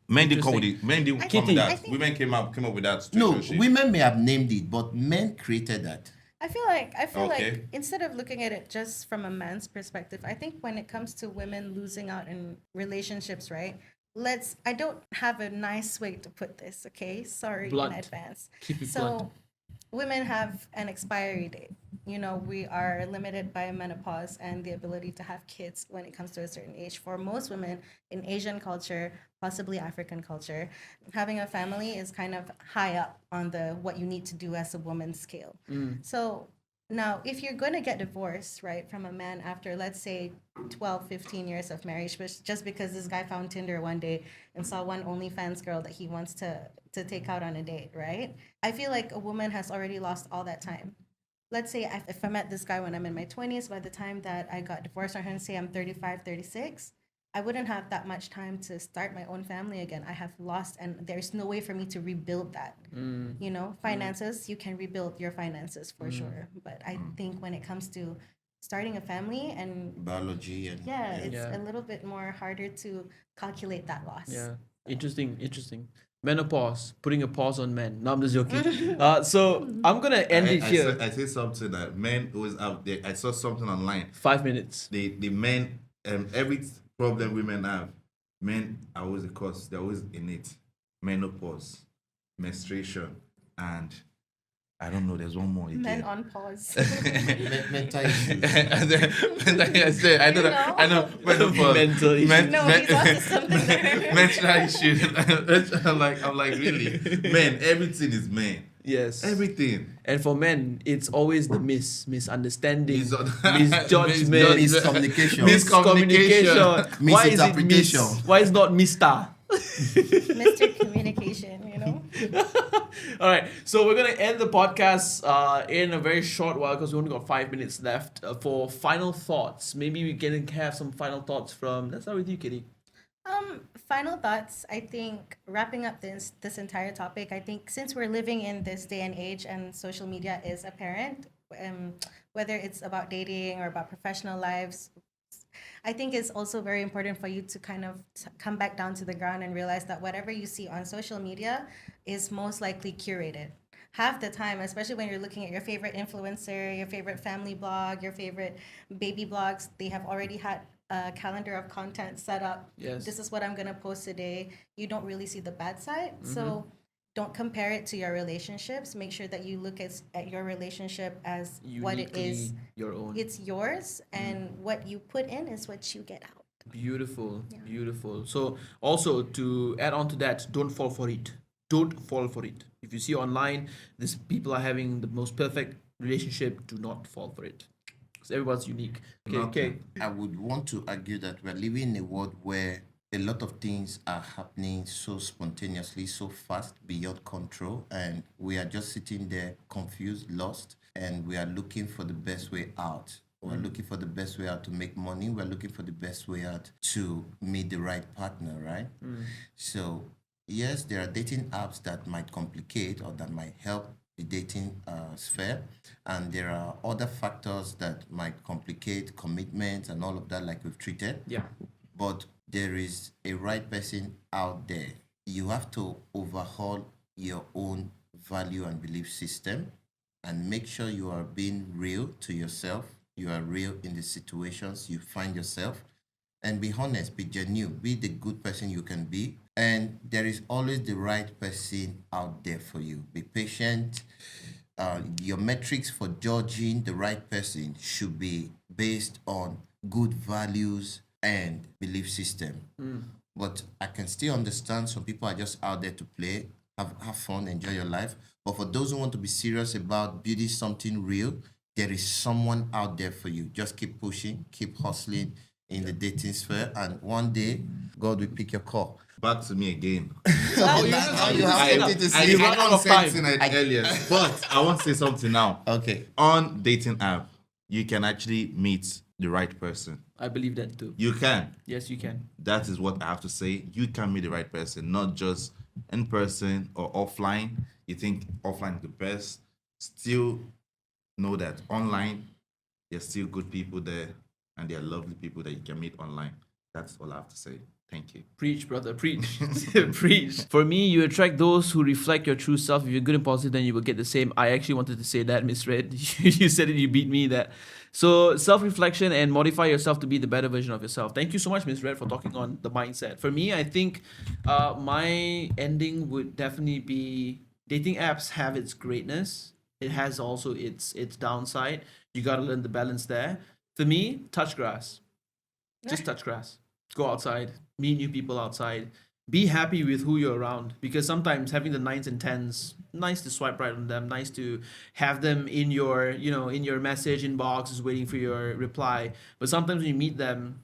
men didn't come with it. Men didn't come with I that. think- Women came up with that. No, situationship. women may have named it, but men created that. I feel like Okay. instead of looking at it just from a man's perspective, I think when it comes to women losing out in relationships, right? I don't have a nice way to put this, okay? Sorry Blunt. in advance. Keep it So blunt. women have an expiry date. You know, we are limited by menopause and the ability to have kids when it comes to a certain age. For most women in Asian culture, possibly African culture, having a family is kind of high up on the what you need to do as a woman scale. So now, if you're going to get divorced, right, from a man after, let's say, 12, 15 years of marriage, just because this guy found Tinder one day and saw one OnlyFans girl that he wants to take out on a date, right? I feel like a woman has already lost all that time. Let's say if I met this guy when I'm in my 20s, by the time that I got divorced, or say I'm 35, 36, I wouldn't have that much time to start my own family again. I have lost, and there's no way for me to rebuild that. You know, finances, you can rebuild your finances for sure. But I think when it comes to starting a family and Biology and it's Yeah. a little bit more harder to calculate that loss. Yeah. Interesting. Menopause, putting a pause on men. No, I'm just joking. So I'm gonna end it here. I say something that men always out there. I saw something online. 5 minutes. The men, every problem women have, men are always the cause. They're always in it. Menopause, menstruation, and I don't know. There's one more again. Men on pause. mental issues. I know. Menopause. Mental issues. No, he's onto something there. Mental issues. I'm like, really, man. Everything is man. Yes. Everything. And for men, it's always the misunderstanding, Misjudgment. Miscommunication. miscommunication. Why is it miss? Misinterpretation. Why is not Mister? Mr. Communication, you know? All right, so we're gonna end the podcast in a very short while because we only got 5 minutes left for final thoughts. Maybe we can have some final thoughts from. Let's start with you, Kitty. Final thoughts. I think wrapping up this entire topic, I think since we're living in this day and age and social media is apparent, whether it's about dating or about professional lives, I think it's also very important for you to kind of come back down to the ground and realize that whatever you see on social media is most likely curated. Half the time, especially when you're looking at your favorite influencer, your favorite family blog, your favorite baby blogs, they have already had a calendar of content set up. Yes. This is what I'm going to post today. You don't really see the bad side. So don't compare it to your relationships. Make sure that you look at your relationship as what it is. Uniquely your own. It's yours, and what you put in is what you get out. Beautiful. So also to add on to that, don't fall for it. Don't fall for it. If you see online, these people are having the most perfect relationship, do not fall for it. Because everyone's unique. Okay. I would want to argue that we're living in a world where a lot of things are happening so spontaneously, so fast, beyond control, and we are just sitting there confused, lost, and we are looking for the best way out. We're looking for the best way out to make money. We're looking for the best way out to meet the right partner, right? So, yes, there are dating apps that might complicate or that might help the dating sphere, and there are other factors that might complicate commitment and all of that, like we've treated. Yeah. But there is a right person out there you have to overhaul your own value and belief system and make sure you are being real to yourself. You are real in the situations you find yourself. And be honest, be genuine, be the good person you can be. And there is always the right person out there for you. Be patient. Your metrics for judging the right person should be based on good values and belief system. But I can still understand some people are just out there to play, have fun, enjoy your life. But for those who want to be serious about building something real, there is someone out there for you. Just keep pushing, keep hustling in the dating sphere, and one day God will pick your call. Back to me again. Now you have something to say. You run out of time. Earlier, but I want to say something now. Okay. On dating app, you can actually meet the right person. I believe that too. You can. Yes, you can. That is what I have to say. You can meet the right person, not just in person or offline. You think offline is the best. Still know that online, there's still good people there, and there are lovely people that you can meet online. That's all I have to say. Thank you. Preach, brother, preach. Preach. For me, you attract those who reflect your true self. If you're good and positive, then you will get the same. I actually wanted to say that, Miss Red. You said it, you beat me that. So self-reflection and modify yourself to be the better version of yourself. Thank you so much, Miss Red, for talking on the mindset. For me, I think my ending would definitely be dating apps have its greatness. It has also its downside. You got to learn the balance there. For me, touch grass. Just touch grass. Go outside. Meet new people outside. Be happy with who you're around, because sometimes having the 9s and 10s, nice to swipe right on them, nice to have them in your, in your message inbox, is waiting for your reply. But sometimes when you meet them,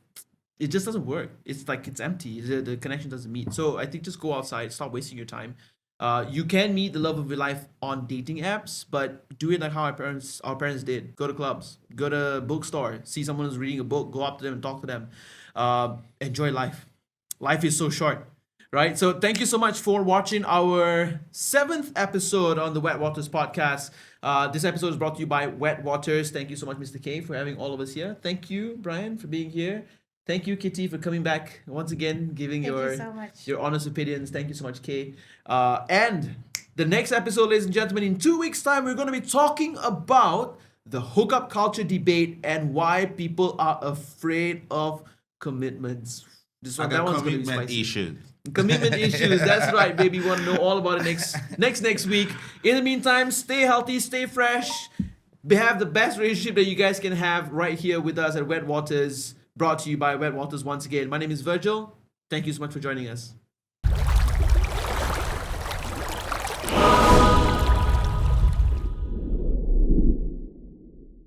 it just doesn't work. It's like it's empty. The connection doesn't meet. So I think just go outside, stop wasting your time. You can meet the love of your life on dating apps, but do it like how our parents did. Go to clubs, go to a bookstore, see someone who's reading a book, go up to them and talk to them. Enjoy life. Life is so short, right? So thank you so much for watching our 7th episode on the Wet Waters podcast. This episode is brought to you by Wet Waters. Thank you so much, Mr. K, for having all of us here. Thank you, Brian, for being here. Thank you, Kitty, for coming back once again, giving Thank you so much. your honest opinions. Thank you so much, Kay. And the next episode, ladies and gentlemen, in 2 weeks' time, we're going to be talking about the hookup culture debate and why people are afraid of commitments. That one's going to be Commitment spicy. issue. Commitment issues. That's right, baby. We want to know all about it next week. In the meantime, stay healthy, stay fresh. Have the best relationship that you guys can have right here with us at Wet Waters. Brought to you by Wet Waters once again. My name is Virgil. Thank you so much for joining us.